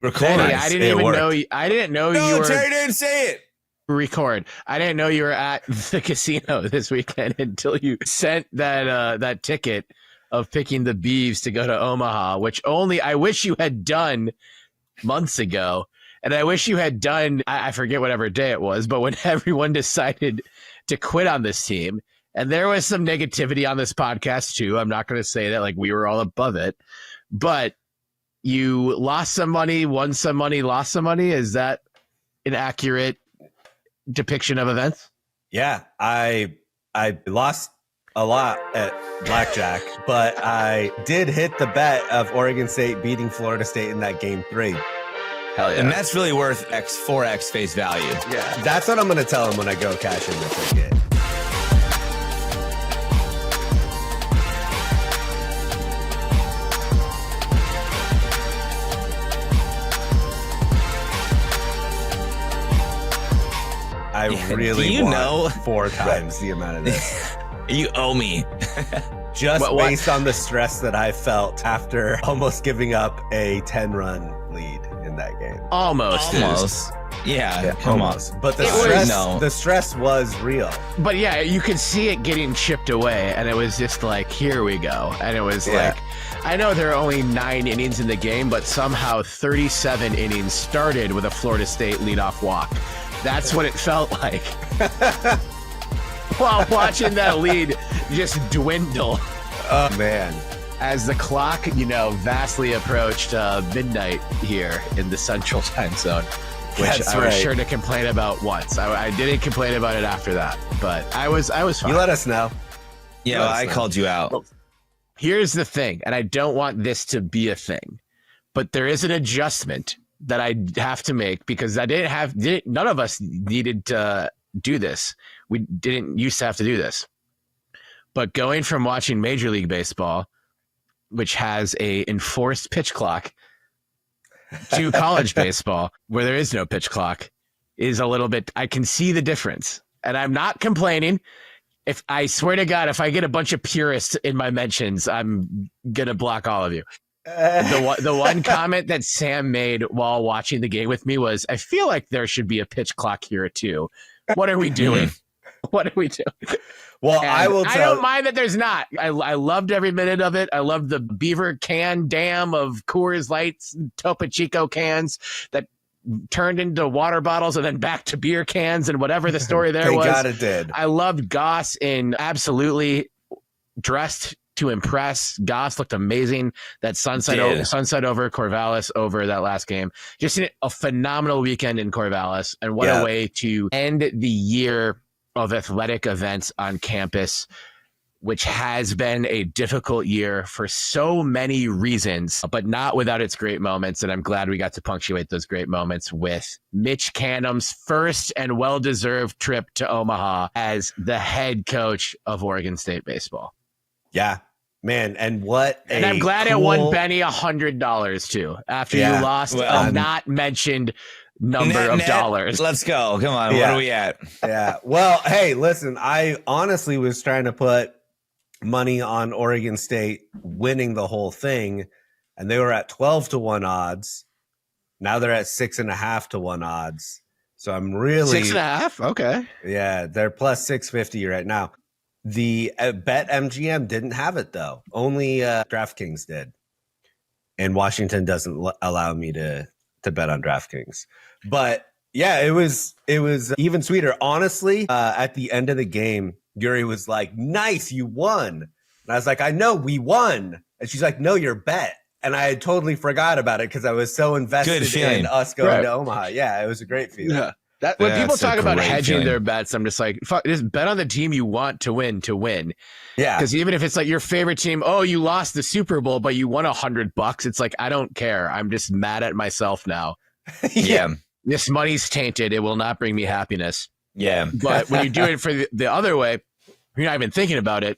Record. I didn't even know. I didn't know you were. Terry didn't say it. Record. I didn't know you were at the casino this weekend until you sent that ticket of picking the Beavs to go to Omaha, which only I wish you had done months ago. And I wish you had done, I forget whatever day it was, but when everyone decided to quit on this team, and there was some negativity on this podcast too. I'm not going to say that like we were all above it, but you lost some money, won some money, lost some money. Is that an accurate depiction of events? Yeah, I lost a lot at blackjack, but I did hit the bet of Oregon State beating Florida State in that game 3. Hell yeah. And that's really worth 4x face value. Yeah, that's what I'm going to tell him when I go cash in the ticket. I really want 4 times the amount of this. You owe me. Just based on the stress that I felt after almost giving up a 10-run lead in that game. Almost. Yeah, come on. But the stress was real. But yeah, you could see it getting chipped away, and it was just like, here we go. And it was like, I know there are only 9 innings in the game, but somehow 37 innings started with a Florida State leadoff walk. That's what it felt like. While watching that lead just dwindle. Oh, man. As the clock, vastly approached midnight here in the Central Time Zone, which I was sure to complain about once. I didn't complain about it after that, but I was fine. You let us know. Yeah, I called you out. Well, here's the thing, and I don't want this to be a thing, but there is an adjustment that I have to make because none of us needed to do this. We didn't used to have to do this. But going from watching Major League Baseball, which has a enforced pitch clock, to college baseball, where there is no pitch clock, is a little bit, I can see the difference. And I'm not complaining. If I swear to God, if I get a bunch of purists in my mentions, I'm going to block all of you. The one comment that Sam made while watching the game with me was, I feel like there should be a pitch clock here too. What are we doing? What are we doing? Well, I don't mind that there's not. I loved every minute of it. I loved the Beaver can dam of Coors Lights, Topo Chico cans that turned into water bottles and then back to beer cans and whatever the story there was. God, it did. I loved Goss in absolutely dressed to impress. Goss looked amazing. That sunset over Corvallis over that last game. Just a phenomenal weekend in Corvallis, and what a way to end the year of athletic events on campus, which has been a difficult year for so many reasons, but not without its great moments. And I'm glad we got to punctuate those great moments with Mitch Canham's first and well-deserved trip to Omaha as the head coach of Oregon State baseball. Yeah, man. And I'm glad it won Benny $100 too, after you lost a not mentioned number of dollars. Let's go. Come on. What are we at? Yeah. Well, hey, listen, I honestly was trying to put money on Oregon State winning the whole thing, and they were at 12-1 odds. Now they're at 6.5-1 odds. So I'm really 6.5. Okay. Yeah, they're plus 650 right now. The Bet MGM didn't have it though. Only DraftKings did, and Washington doesn't allow me to bet on DraftKings. But yeah, it was even sweeter. Honestly, at the end of the game, Yuri was like, "Nice, you won." And I was like, "I know we won." And she's like, "No, your bet." And I had totally forgot about it because I was so invested in us going to Omaha. Yeah, it was a great feeling. Yeah. When people talk about hedging their bets, I'm just like, fuck, just bet on the team you want to win to win. Yeah. Because even if it's like your favorite team, oh, you lost the Super Bowl, but you won $100, it's like, I don't care. I'm just mad at myself now. Yeah. This money's tainted. It will not bring me happiness. Yeah. But when you do it for the other way, you're not even thinking about it.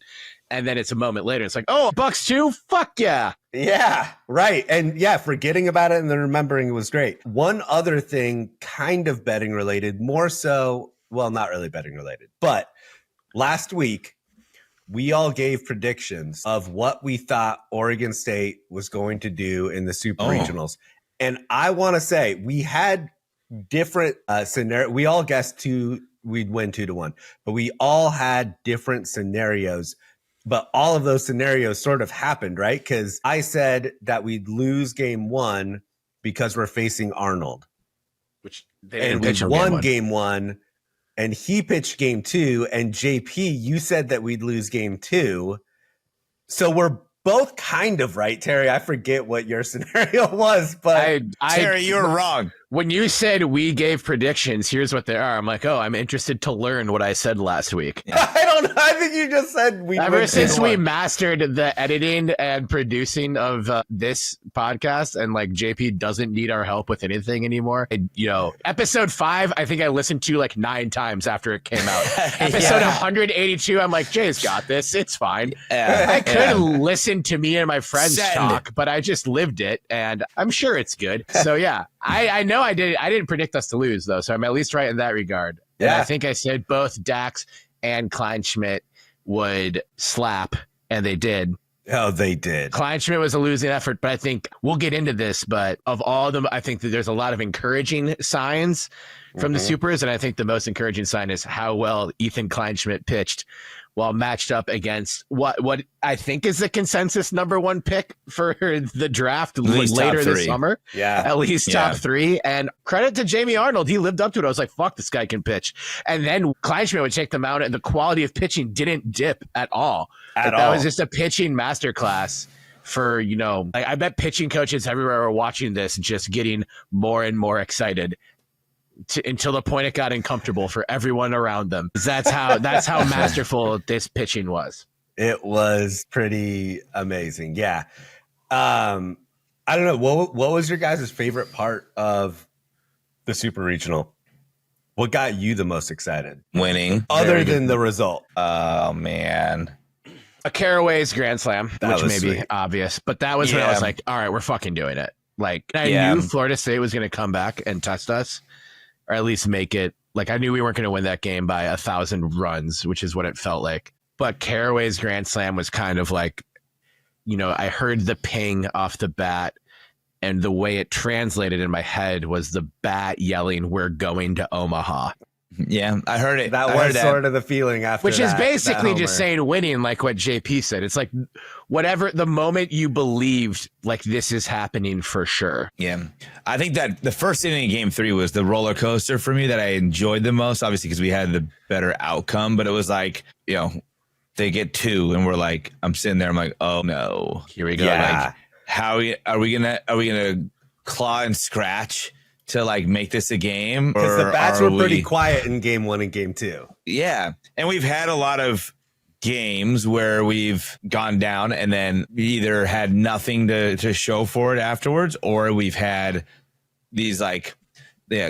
And then it's a moment later. It's like, oh, $1 too? Fuck yeah. Yeah, right. And yeah, forgetting about it and then remembering it was great. One other thing, kind of betting related, more so, well, not really betting related, but last week, we all gave predictions of what we thought Oregon State was going to do in the Super Regionals. And I want to say we had different scenario. We all guessed we'd win 2-1, but we all had different scenarios. But all of those scenarios sort of happened, right? Because I said that we'd lose game 1 because we're facing Arnold, which they we won game 1, and he pitched game 2. And JP, you said that we'd lose game 2. So we're both kind of right, Terry. I forget what your scenario was, but Terry, you were wrong. When you said we gave predictions, here's what they are. I'm like, oh, I'm interested to learn what I said last week. Yeah. I don't know. I think you just said we. Ever since we mastered the editing and producing of this podcast, and like JP doesn't need our help with anything anymore. And, episode 5, I think I listened to like 9 times after it came out. Episode 182, I'm like, Jay's got this. It's fine. I could listen to me and my friends talk, but I just lived it, and I'm sure it's good. So yeah, I know I didn't predict us to lose though, so I'm at least right in that regard. Yeah. And I think I said both Dax and Kleinschmidt would slap, and they did. Oh, they did. Kleinschmidt was a losing effort, but I think we'll get into this. But of all of them, I think that there's a lot of encouraging signs from the Supers, and I think the most encouraging sign is how well Ethan Kleinschmidt pitched while matched up against what I think is the consensus number 1 pick for the draft later this summer. Yeah. At least top 3. And credit to Jamie Arnold. He lived up to it. I was like, fuck, this guy can pitch. And then Kleinschmidt would take them out, and the quality of pitching didn't dip at all. That was just a pitching masterclass for, I bet pitching coaches everywhere are watching this, just getting more and more excited. Until the point it got uncomfortable for everyone around them. That's how masterful this pitching was. It was pretty amazing. Yeah. I don't know. What was your guys' favorite part of the Super Regional? What got you the most excited? Winning. Other than the result. Oh, man. A Caraway's Grand Slam, which may be obvious. But that was when I was like, all right, we're fucking doing it. Like, I knew Florida State was going to come back and test us. Or at least make it like I knew we weren't going to win that game by 1,000 runs, which is what it felt like. But Caraway's Grand Slam was kind of like, I heard the ping off the bat, and the way it translated in my head was the bat yelling, "We're going to Omaha." Yeah, I heard it. That was sort of the feeling after which is basically just saying winning, like what JP said. It's like whatever the moment you believed, like this is happening for sure. Yeah, I think that the first inning of game 3 was the roller coaster for me that I enjoyed the most, obviously because we had the better outcome. But it was like, they get 2 and we're like, I'm sitting there, I'm like, oh no, here we go. Yeah. Like, are we gonna claw and scratch to like make this a game? Because the bats were pretty quiet in game 1 and game 2. Yeah. And we've had a lot of games where we've gone down and then we either had nothing to show for it afterwards, or we've had these like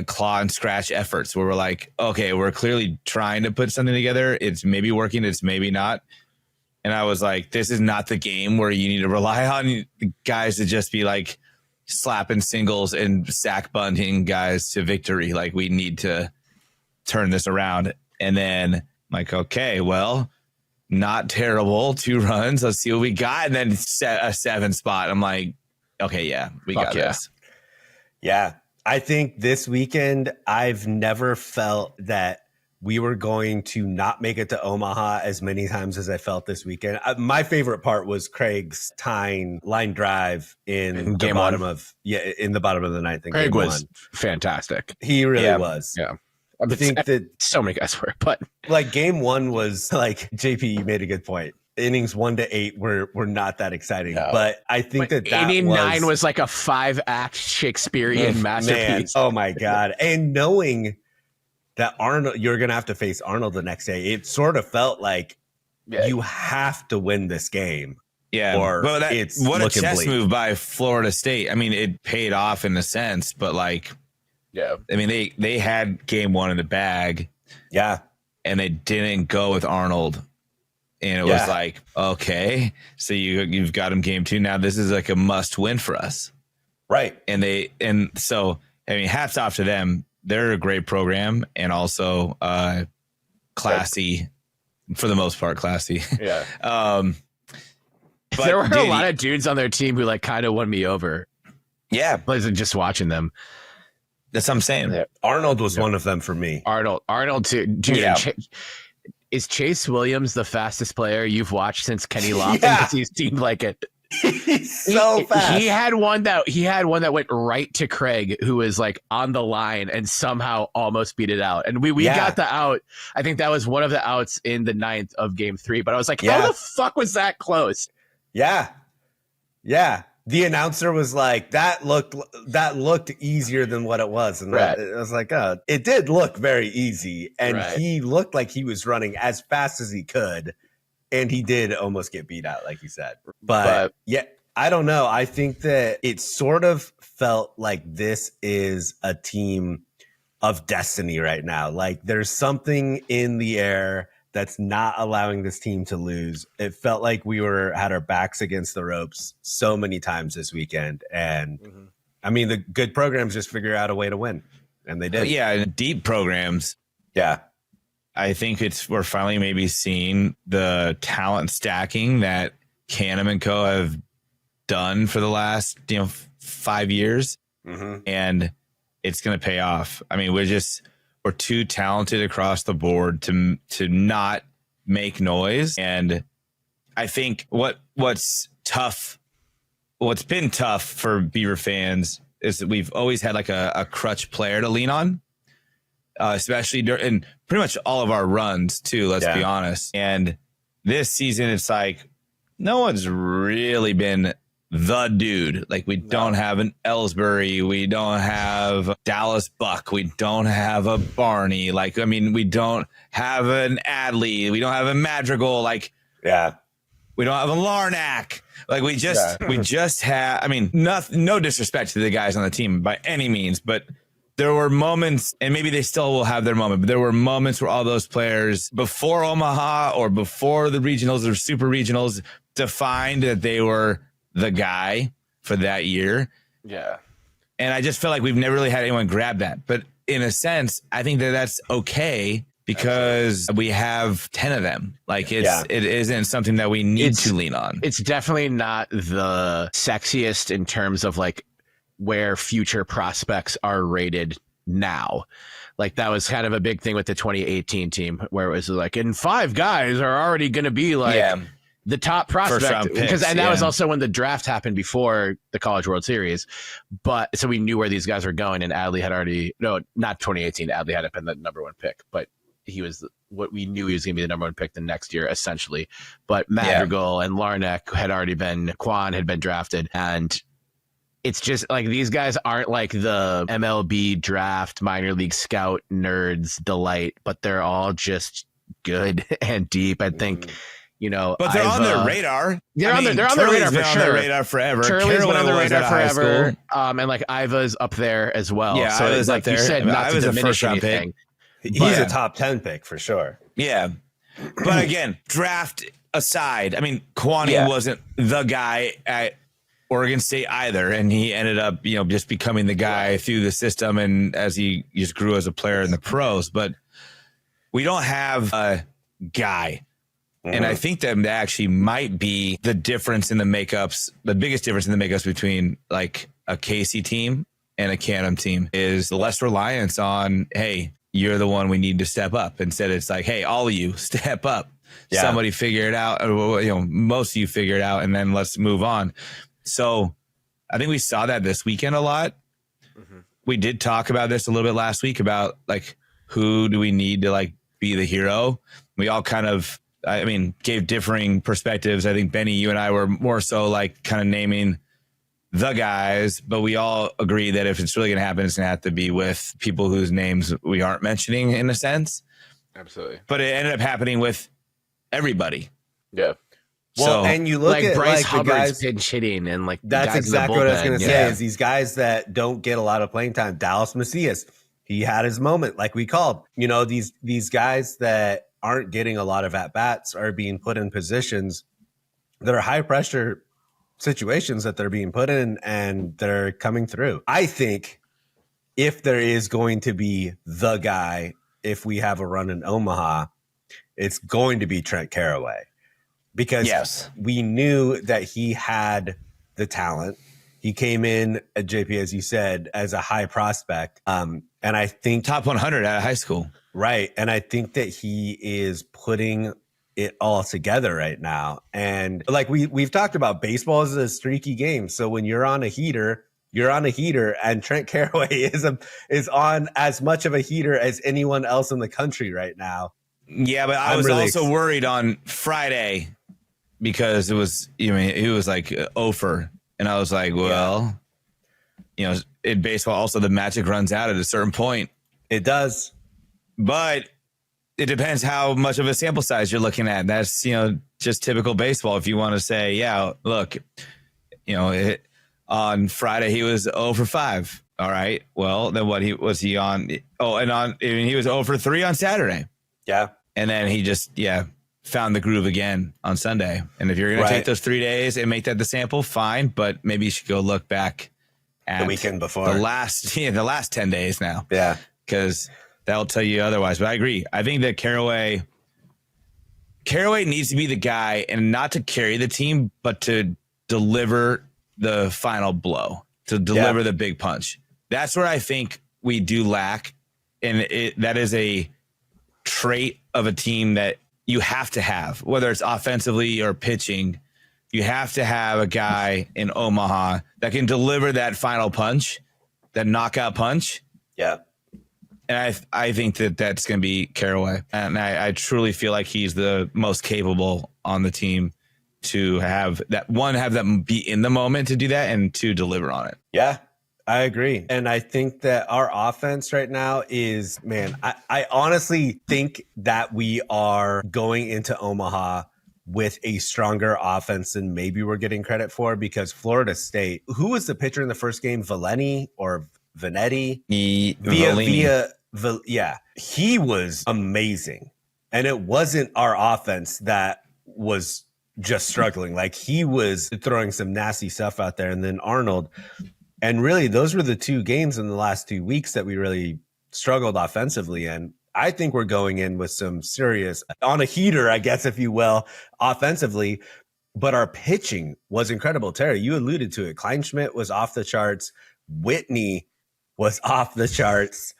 claw and scratch efforts where we're like, okay, we're clearly trying to put something together. It's maybe working, it's maybe not. And I was like, this is not the game where you need to rely on guys to just be like slapping singles and sack bunting guys to victory. Like, we need to turn this around. And then I'm like, okay, well, not terrible. 2 runs. Let's see what we got. And then a 7 spot. I'm like, okay, yeah, we got this. Yeah. I think this weekend, I've never felt that we were going to not make it to Omaha as many times as I felt this weekend. My favorite part was Craig's tying line drive in the bottom of the 9th. Craig was fantastic. He really was. Yeah. I think that so many guys were, but like game 1 was like, JP, you made a good point. Innings 1 to 8 were not that exciting, but I think that inning 9 was like a 5-act Shakespearean masterpiece. Man, oh my God. And knowing that Arnold, you're going to have to face Arnold the next day, it sort of felt like you have to win this game. Yeah. Or it's what a chess move by Florida State. I mean, it paid off in a sense, but like, yeah, I mean, they had game 1 in the bag. Yeah. And they didn't go with Arnold. And it was like, okay, so you've got him game 2. Now this is like a must win for us. Right. And so, I mean, hats off to them. They're a great program and also classy, for the most part, classy. Yeah. But there were a lot of dudes on their team who like kind of won me over. Yeah, Like just watching them. that's what I'm saying. Yeah. Arnold was one of them for me. Arnold too, dude. Yeah. Is Chase Williams the fastest player you've watched since Kenny Lofton? Yeah. Because he seemed like it. He's so fast. He had one that went right to Craig, who was like on the line and somehow almost beat it out. And we got the out. I think that was one of the outs in the 9th of Game 3. But I was like, how the fuck was that close? Yeah. The announcer was like, that looked easier than what it was. And Right. I was like, oh, it did look very easy. And Right. he looked like he was running as fast as he could. And he did almost get beat out, like you said. But yeah, I don't know. I think that it sort of felt like this is a team of destiny right now. Like there's something in the air that's not allowing this team to lose. It felt like we had our backs against the ropes so many times this weekend. And I mean, the good programs just figure out a way to win. And they did. Yeah, deep programs. Yeah. I think we're finally maybe seeing the talent stacking that Canham and Co have done for the last 5 years, and it's going to pay off. I mean, we're too talented across the board to not make noise, and I think what's been tough for Beaver fans is that we've always had like a crutch player to lean on. Especially in pretty much all of our runs too, let's be honest. And this season, it's like no one's really been the dude. Like we don't have an Ellsbury, we don't have Dallas Buck, we don't have a Barney. Like, I mean, we don't have an Adley, we don't have a Madrigal. Like, we don't have a Larnack. Like we just have. I mean, no disrespect to the guys on the team by any means, but there were moments, and maybe they still will have their moment, but there were moments where all those players before Omaha or before the regionals or super regionals defined that they were the guy for that year. Yeah. And I just feel like we've never really had anyone grab that. But in a sense, I think that's okay because we have 10 of them. Like it isn't something that we need to lean on. It's definitely not the sexiest in terms of like where future prospects are rated now. Like that was kind of a big thing with the 2018 team where it was like, and 5 guys are already going to be like the top prospect. And that was also when the draft happened before the College World Series. But so we knew where these guys were going, and Adley had already, no, not 2018. Adley had been the number 1 pick, but he was what we knew he was going to be the number 1 pick the next year, essentially. But Madrigal and Larnack had already been, Quan had been drafted, and it's just like these guys aren't like the MLB draft minor league scout nerds delight, but they're all just good and deep. I think, but they're on their radar. They're on their radar for sure. On their radar forever. Charlie's been on their radar forever. And like Iva's up there as well. Yeah, so Iva's like up you there. said, not Iva's to a diminish first-round anything. He's a top 10 pick for sure. Yeah. But again, draft aside, I mean, Kwani wasn't the guy at Oregon State either, and he ended up, just becoming the guy through the system and as he just grew as a player in the pros. But we don't have a guy. And I think that actually might be the difference in the makeups, the biggest difference in the makeups between like a Casey team and a Canham team is the less reliance on, hey, you're the one we need to step up. Instead, it's like, hey, all of you step up. Yeah. Somebody figure it out. Or, most of you figure it out, and then let's move on. So I think we saw that this weekend a lot. We did talk about this a little bit last week about like, who do we need to like be the hero? We all kind of, gave differing perspectives. I think Benny, you and I were more so like kind of naming the guys, but we all agree that if it's really going to happen, it's going to have to be with people whose names we aren't mentioning in a sense. Absolutely. But it ended up happening with everybody. Yeah. Well, and you look at Bryce like Hubbard's the guys, pinch hitting, and like that's exactly what I was going to say. Is these guys that don't get a lot of playing time. Dallas Macias, he had his moment, like we called. These guys that aren't getting a lot of at bats are being put in positions that are high pressure situations that they're being put in, and they're coming through. I think if there is going to be the guy, if we have a run in Omaha, it's going to be Trent Caraway. Because we knew that he had the talent. He came in at JP, as you said, as a high prospect. And I think top 100 out of high school. Right. And I think that he is putting it all together right now. And like we've talked about, baseball is a streaky game. So when you're on a heater, you're on a heater, and Trent Caraway is on as much of a heater as anyone else in the country right now. Yeah, but I was really also worried on Friday because it was, he was like 0 for, and I was like, well, in baseball also the magic runs out at a certain point. It does. But it depends how much of a sample size you're looking at. That's, just typical baseball. If you want to say, yeah, look, on Friday he was 0 for 5. All right. Well, then he was 0 for 3 on Saturday. Yeah. And then he just, found the groove again on Sunday. And if you're going to take those 3 days and make that the sample, fine. But maybe you should go look back at the weekend before the last 10 days now. Yeah. Because that'll tell you otherwise. But I agree. I think that Caraway needs to be the guy, and not to carry the team, but to deliver the final blow, to deliver the big punch. That's where I think we do lack. And that is a trait of a team that you have to have, whether it's offensively or pitching. You have to have a guy in Omaha that can deliver that final punch, that knockout punch. Yeah. And I think that that's going to be Caraway. And I truly feel like he's the most capable on the team to have that, one, have them be in the moment to do that, and to deliver on it. Yeah, I agree. And I think that our offense right now is, I honestly think that we are going into Omaha with a stronger offense than maybe we're getting credit for, because Florida State, who was the pitcher in the first game? Valeni or Vanetti? He was amazing. And it wasn't our offense that was just struggling. Like, he was throwing some nasty stuff out there. And then Arnold. And really, those were the 2 games in the last 2 weeks that we really struggled offensively. And I think we're going in with some serious, on a heater, I guess, if you will, offensively. But our pitching was incredible. Terry, you alluded to it. Kleinschmidt was off the charts. Whitney was off the charts.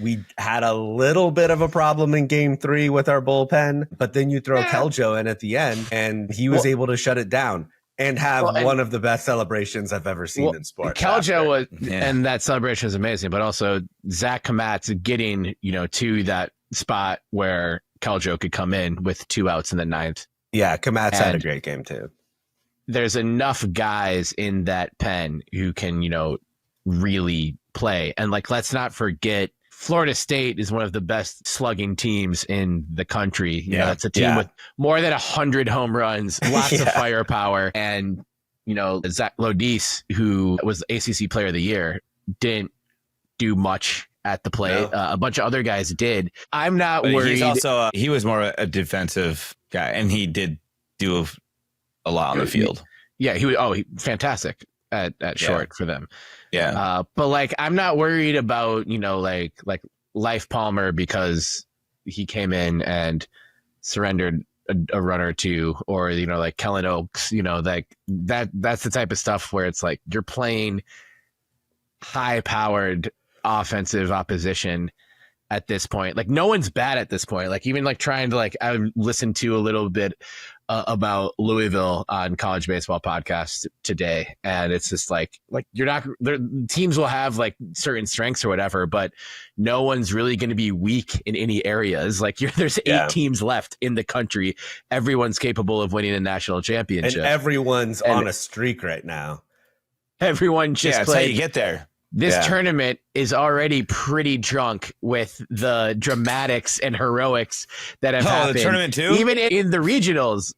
We had a little bit of a problem in game 3 with our bullpen, but then you throw Keljo in at the end, and he was able to shut it down and have one of the best celebrations I've ever seen in sports. Keljo was, and that celebration is amazing, but also Zach Kamat's getting, to that spot where Keljo could come in with 2 outs in the 9th. Yeah, Kamat's had a great game too. There's enough guys in that pen who can, really play. And let's not forget, Florida State is one of the best slugging teams in the country. It's a team with more than 100 home runs, lots of firepower. And, Zach Lodis, who was the ACC Player of the Year, didn't do much at the plate. A bunch of other guys did. I'm not worried. He's also, he was more a defensive guy, and he did do a lot on the field. Yeah, he was fantastic at short for them. Yeah. But I'm not worried about, Life Palmer, because he came in and surrendered a run or 2, or, Kellen Oaks, that's the type of stuff where it's you're playing high powered offensive opposition at this point. No one's bad at this point. Even trying to I listened to a little bit about Louisville on College Baseball Podcast today, and it's just you're not, teams will have certain strengths or whatever, but no one's really going to be weak in any areas. There's 8 teams left in the country. Everyone's capable of winning a national championship, and everyone's on a streak right now. Everyone just that's how you get there. This tournament is already pretty drunk with the dramatics and heroics that have happened. The tournament too? Even in the regionals,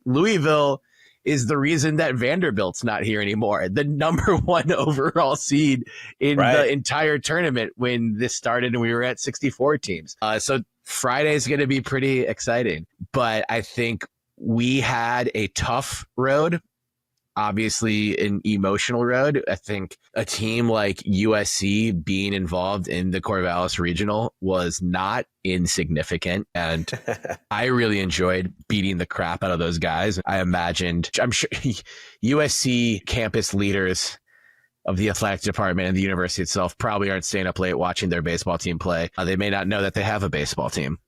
Louisville is the reason that Vanderbilt's not here anymore. The number 1 overall seed in the entire tournament when this started, and we were at 64 teams. So Friday's going to be pretty exciting. But I think we had a tough road. obviously an emotional road. I think a team like USC being involved in the Corvallis Regional was not insignificant. And I really enjoyed beating the crap out of those guys. I'm sure USC campus leaders of the athletic department and the university itself probably aren't staying up late watching their baseball team play. They may not know that they have a baseball team.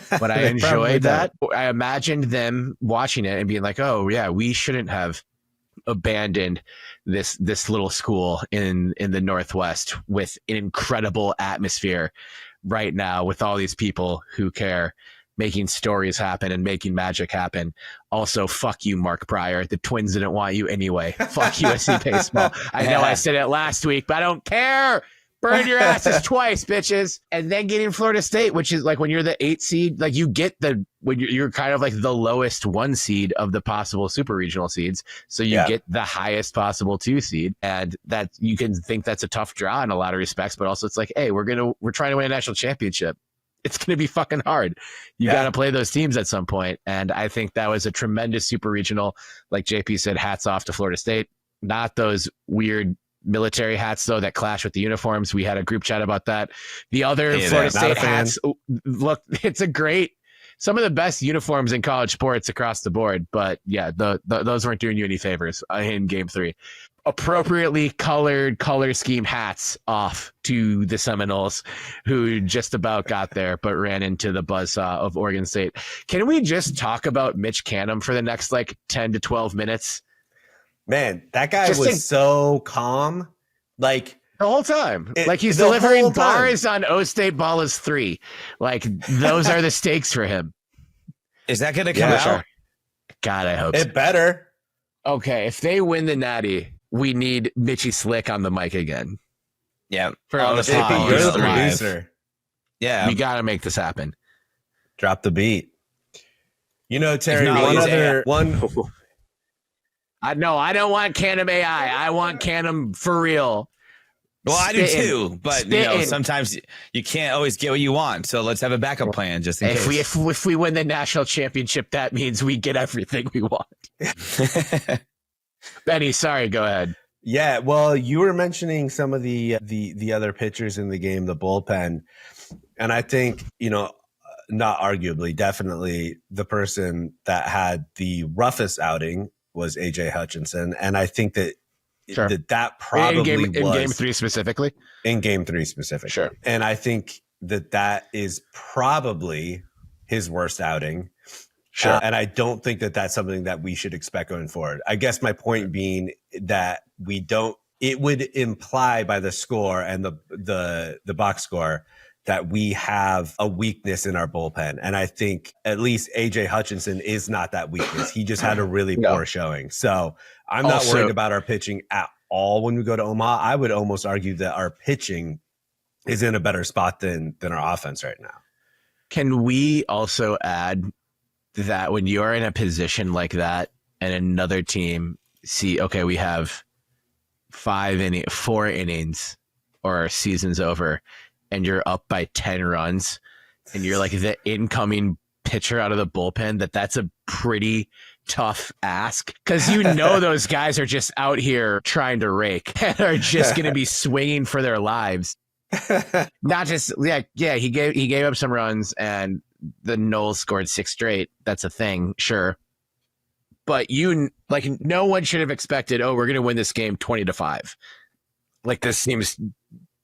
But I enjoyed that. I imagined them watching it and being like, oh, yeah, we shouldn't have abandoned this little school in the Northwest with an incredible atmosphere right now with all these people who care, making stories happen and making magic happen. Also, fuck you, Mark Pryor. The Twins didn't want you anyway. Fuck USC baseball. I know I said it last week, but I don't care. Burn your asses twice, bitches. And then getting Florida State, which is like when you're the 8 seed, like you get when you're kind of like the lowest 1 seed of the possible super regional seeds. So you get the highest possible 2 seed. And that you can think that's a tough draw in a lot of respects, but also it's like, hey, we're trying to win a national championship. It's going to be fucking hard. You got to play those teams at some point. And I think that was a tremendous super regional. Like JP said, hats off to Florida State. Not those weird military hats though that clash with the uniforms. We had a group chat about that. The other Florida State hats, look, it's some of the best uniforms in college sports across the board. But yeah, those weren't doing you any favors in Game 3. Appropriately colored color scheme hats off to the Seminoles, who just about got there but ran into the buzzsaw of Oregon State. Can we just talk about Mitch Canham for the next 10 to 12 minutes? Man, that guy was so calm. Like the whole time. He's delivering bars on O State Ball is 3. Those are the stakes for him. Is that going to come out? Sure. God, I hope so. It better. Okay, if they win the Natty, we need Mitchie Slick on the mic again. Yeah. For you're the producer. Yeah. We got to make this happen. Drop the beat. Terry, one. I don't want Canham AI. I want Canham for real. Well, I do too, but sometimes you can't always get what you want. So let's have a backup plan just in case. If we win the national championship, that means we get everything we want. Benny, sorry, go ahead. Yeah, well, you were mentioning some of the other pitchers in the game, the bullpen, and I think not arguably, definitely the person that had the roughest outing was AJ Hutchinson, and I think that that probably in Game 3 specifically. In Game 3 specifically, sure. And I think that is probably his worst outing. Sure. And I don't think that that's something that we should expect going forward. I guess my point being that it would imply by the score and the box score that we have a weakness in our bullpen. And I think at least AJ Hutchinson is not that weakness. He just had a really poor showing. So I'm not worried about our pitching at all when we go to Omaha. I would almost argue that our pitching is in a better spot than our offense right now. Can we also add that when you're in a position like that and another team we have 4 innings or our season's over and you're up by 10 runs and you're like the incoming pitcher out of the bullpen, that's a pretty tough ask because those guys are just out here trying to rake and are just going to be swinging for their lives. Not just he gave up some runs and the Noles scored 6 straight. That's a thing, sure. But no one should have expected, we're going to win this game 20-5. This seems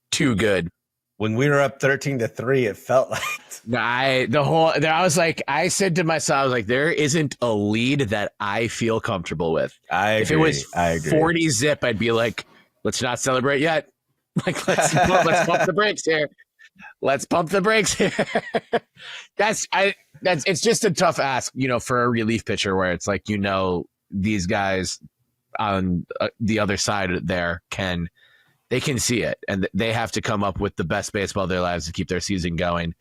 too good. When we were up 13-3, it felt like I said to myself, I was like, there isn't a lead that I feel comfortable with. If it was 40 zip, I'd be like, let's not celebrate yet. Let's pump the brakes here. Let's pump the brakes here. It's just a tough ask, for a relief pitcher where it's these guys on the other side there can see it and they have to come up with the best baseball of their lives to keep their season going.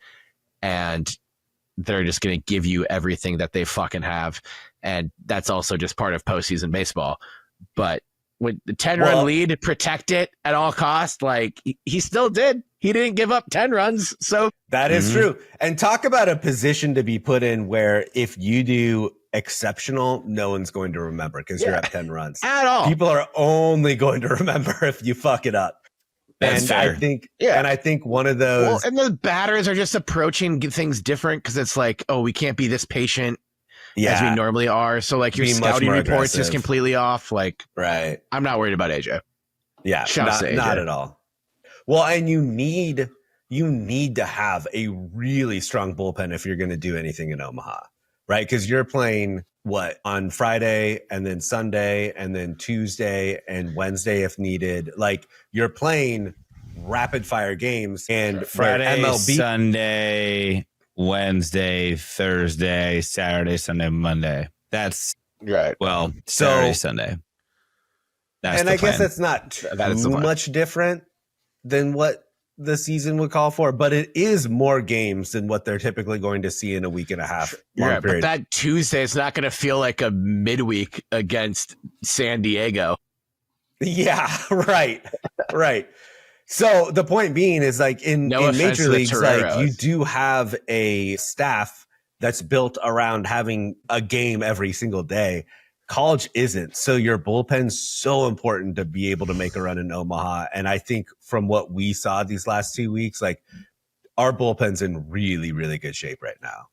And they're just going to give you everything that they fucking have. And that's also just part of postseason baseball. But with the 10-run lead, protect it at all costs. He still did. He didn't give up 10 runs. So that is true. And talk about a position to be put in where if you do exceptional, no one's going to remember because you're up 10 runs. At all. People are only going to remember if you fuck it up. That's and fair. I think one of those. Well, and the batters are just approaching things different because it's like, oh, we can't be this patient as we normally are. So like your Be much scouting more reports is aggressive. completely off. Like, right. I'm not worried about AJ. Yeah, Shouts to AJ. not at all. Well, and you need to have a really strong bullpen if you're going to do anything in Omaha, right? Because you're playing on Friday and then Sunday and then Tuesday and Wednesday if needed. Like you're playing rapid fire games and Friday, MLB Sunday, Wednesday, Thursday, Saturday, Sunday, Monday. That's right. Well, Saturday, Sunday. That's and the I plan. guess that's not That is the too plan. much different than what the season would call for, but it is more games than what they're typically going to see in a week and a half. Yeah, period. but that Tuesday is not going to feel like a midweek against San Diego. Yeah, right. So the point being is like in offense major to the leagues, like Toreros. you do have a staff that's built around having a game every single day. College isn't. So your bullpen's so important to be able to make a run in Omaha. And I think from what we saw these last 2 weeks, like our bullpen's in really, really good shape right now.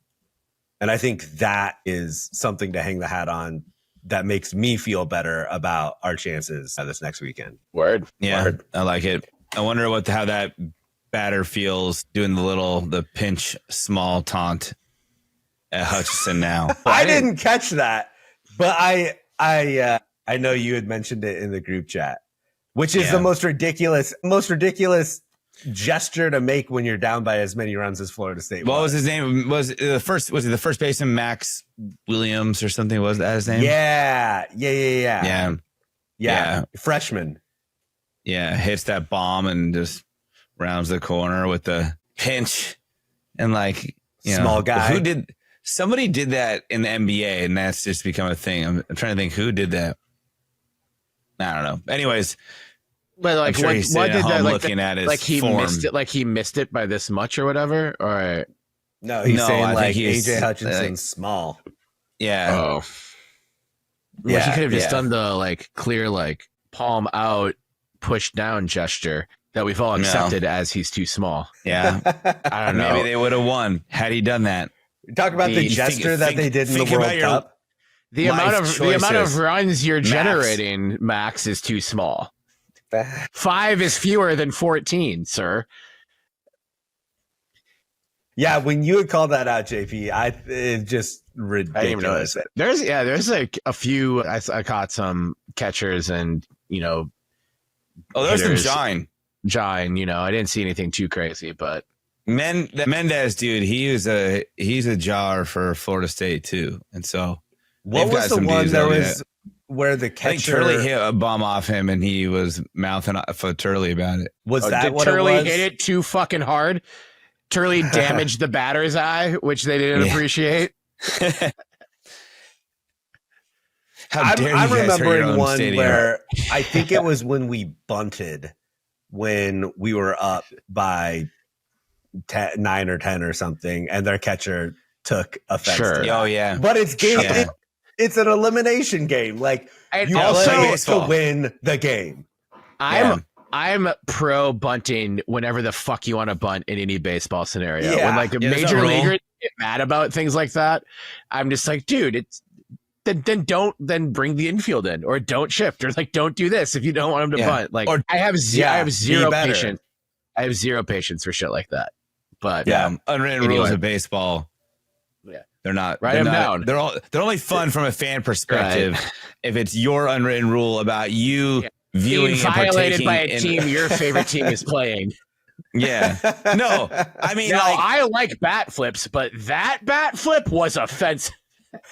And I think that is something to hang the hat on that makes me feel better about our chances this next weekend. Word. Yeah, Word. I like it. I wonder how that batter feels doing the pinch small taunt at Hutchison now. I didn't catch that, but I know you had mentioned it in the group chat, which is the most ridiculous gesture to make when you're down by as many runs as Florida State. What was his name? Was it the first baseman Max Williams or something? Was that his name? Yeah. Freshman. Yeah, hits that bomb and just rounds the corner with the pinch and Small guy. Somebody did that in the NBA and that's just become a thing. I'm trying to think who did that. I don't know. Anyways, But like, I'm sure he's what sitting at did that home like? looking at his He form. missed it. Like he missed it by this much or whatever. Or No, he's No, saying I like think he's, AJ Hutchinson's small. Yeah. oh, Yeah, he could have just yeah. done the clear palm out, push down gesture that we've all accepted as he's too small. Yeah. I don't know. Maybe they would have won had he done that. Talk about the Think- gesture that they did in the think about World your Cup. the amount life of runs you're Max. generating, Max, is too small. 5 is fewer than 14, sir. Yeah, when you had called that out, JP, it's just ridiculous. I didn't even notice it. There's like a few. I caught some catchers and Oh, there's some hitters. shine. Jine. I didn't see anything too crazy, but The Mendez dude, he's a jar for Florida State too, and so What they've was got the some one dudes that that'll do was that. where the I think catcher Turley hit a bomb off him, and he was mouthing for Turley about it. was that did what Turley it was? hit it too fucking hard? Turley damaged the batter's eye, which they didn't Yeah. appreciate. How dare I'm you guys hurt your remembering own one stadium. where I think it was when we bunted when we were up by 9 or 10 or something, and their catcher took offense. Sure. to that. Oh yeah, But it's game. Yeah. It's an elimination game. Like And you also, play baseball. to win the game. I'm pro bunting whenever the fuck you want to bunt in any baseball scenario. Yeah. When like the Yeah, there's major no rule. leaguers get mad about things like that, I'm just like, dude, it's then don't bring the infield in or don't shift or don't do this if you don't want them to Yeah. bunt. Like Or- I have be zero better. patience. I have zero patience for shit like that. But yeah. Unwritten Anyway. rules of baseball. Yeah. They're not. Write they're them not- down. They're only fun from a fan perspective. If it's your unwritten rule about you Yeah. viewing being and violated partaking by a in- team your favorite team is playing. Yeah. No, I mean, Now, like, I like bat flips, but that bat flip was offensive.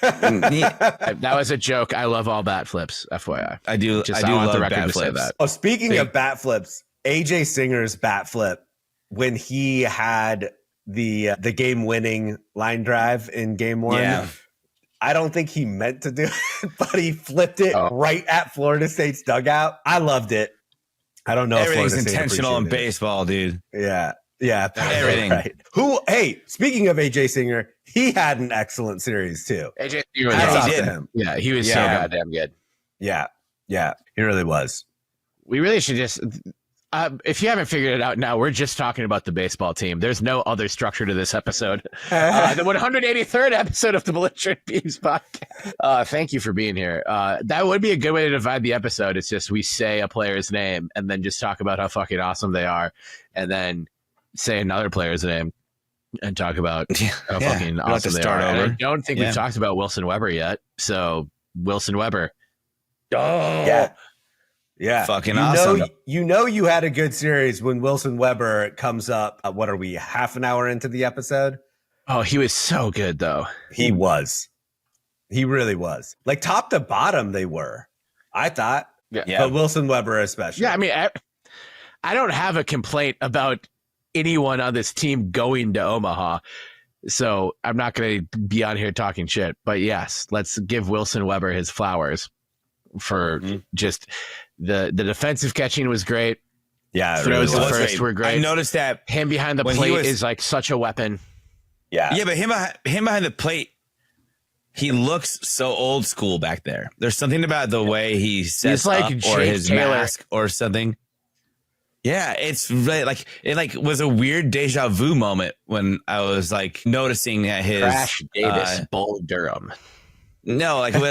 yeah, That was a joke. I love all bat flips, FYI. I do. Just I do want love the record bat to say flips. that. Oh, speaking Big- of bat flips, AJ Singer's bat flip when he had the game winning line drive in game 1. Yeah. I don't think he meant to do it, but he flipped it Oh. right at Florida State's dugout. I loved it. I don't know if Everything's Florida State intentional in appreciated baseball, dude. it. Yeah. Yeah, Everything. right. Hey, speaking of AJ Singer, he had an excellent series too. AJ, he was Hats off awesome. to him. Yeah, he was so goddamn good. Yeah, he really was. We really should just. If you haven't figured it out now, we're just talking about the baseball team. There's no other structure to this episode. The 183rd episode of the Belligerent Beavs podcast. Thank you for being here. That would be a good way to divide the episode. It's just we say a player's name and then just talk about how fucking awesome they are, and then say another player's name and talk about how fucking awesome they are. I don't think we've talked about Wilson Weber yet. So Wilson Weber. Oh, yeah, fucking awesome. You had a good series when Wilson Weber comes up. What are we, half an hour into the episode? Oh, he was so good, though. He was. He really was. Like top to bottom, they were. I thought. Yeah. But Wilson Weber especially. Yeah, I mean, I don't have a complaint about anyone on this team going to Omaha. So I'm not going to be on here talking shit. But yes, let's give Wilson Weber his flowers for just the defensive catching was great. Yeah, throws the first were great. I noticed that him behind the plate is like such a weapon. Yeah, but him behind the plate, he looks so old school back there. There's something about the way he sets like up Jake or his Taylor. mask or something. Yeah, it's really like it was a weird deja vu moment when I was like noticing that his Crash Davis, Bull Durham. No, like I'm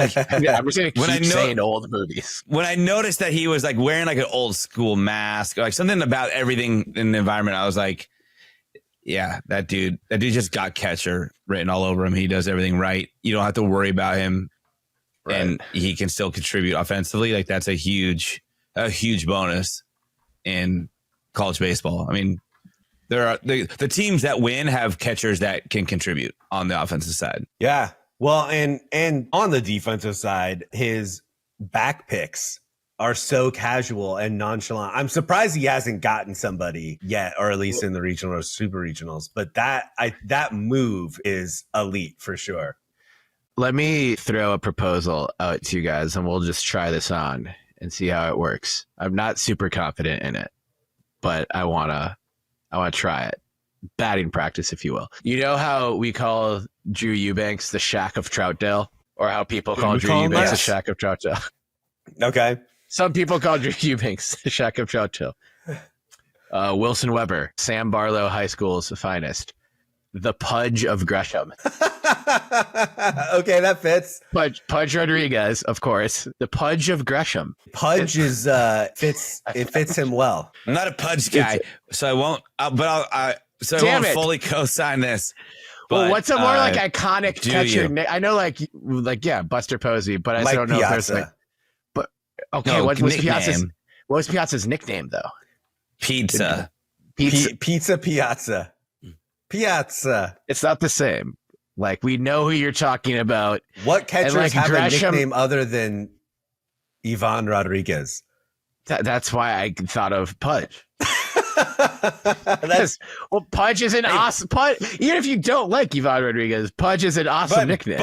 just gonna keep saying old movies. When I noticed that he was like wearing like an old school mask, like something about everything in the environment, I was like, yeah, that dude just got catcher written all over him. He does everything right. You don't have to worry about him, and he can still contribute offensively. Like that's a huge bonus in college baseball. I mean, there are the teams that win have catchers that can contribute on the offensive side. Yeah. Well, and on the defensive side, his back picks are so casual and nonchalant. I'm surprised he hasn't gotten somebody yet, or at least in the regional or super regionals. But that move is elite for sure. Let me throw a proposal out to you guys, and we'll just try this on and see how it works. I'm not super confident in it, but I wanna try it. Batting practice, if you will. You know how we call Drew Eubanks the Shack of Troutdale, or how people call Drew Eubanks the Shack of Troutdale? Okay. Some people call Drew Eubanks the Shack of Troutdale. Wilson Weber, Sam Barlow High School's finest, the Pudge of Gresham. Okay, that fits. Pudge Rodriguez, of course. The Pudge of Gresham. Pudge fits him well. I'm not a Pudge guy, so I won't. So I won't fully co-sign this. But, well, what's a more like iconic catcher? I know, like Buster Posey, but I don't know Piazza. if there's like. But okay, what was Piazza's nickname though? Pizza. Pizza Piazza. Piazza. It's not the same. Like we know who you're talking about. What catchers have a nickname other than Ivan Rodriguez? That's why I thought of Pudge. Pudge is an awesome Pudge. Even if you don't like Ivan Rodriguez, Pudge is an awesome nickname.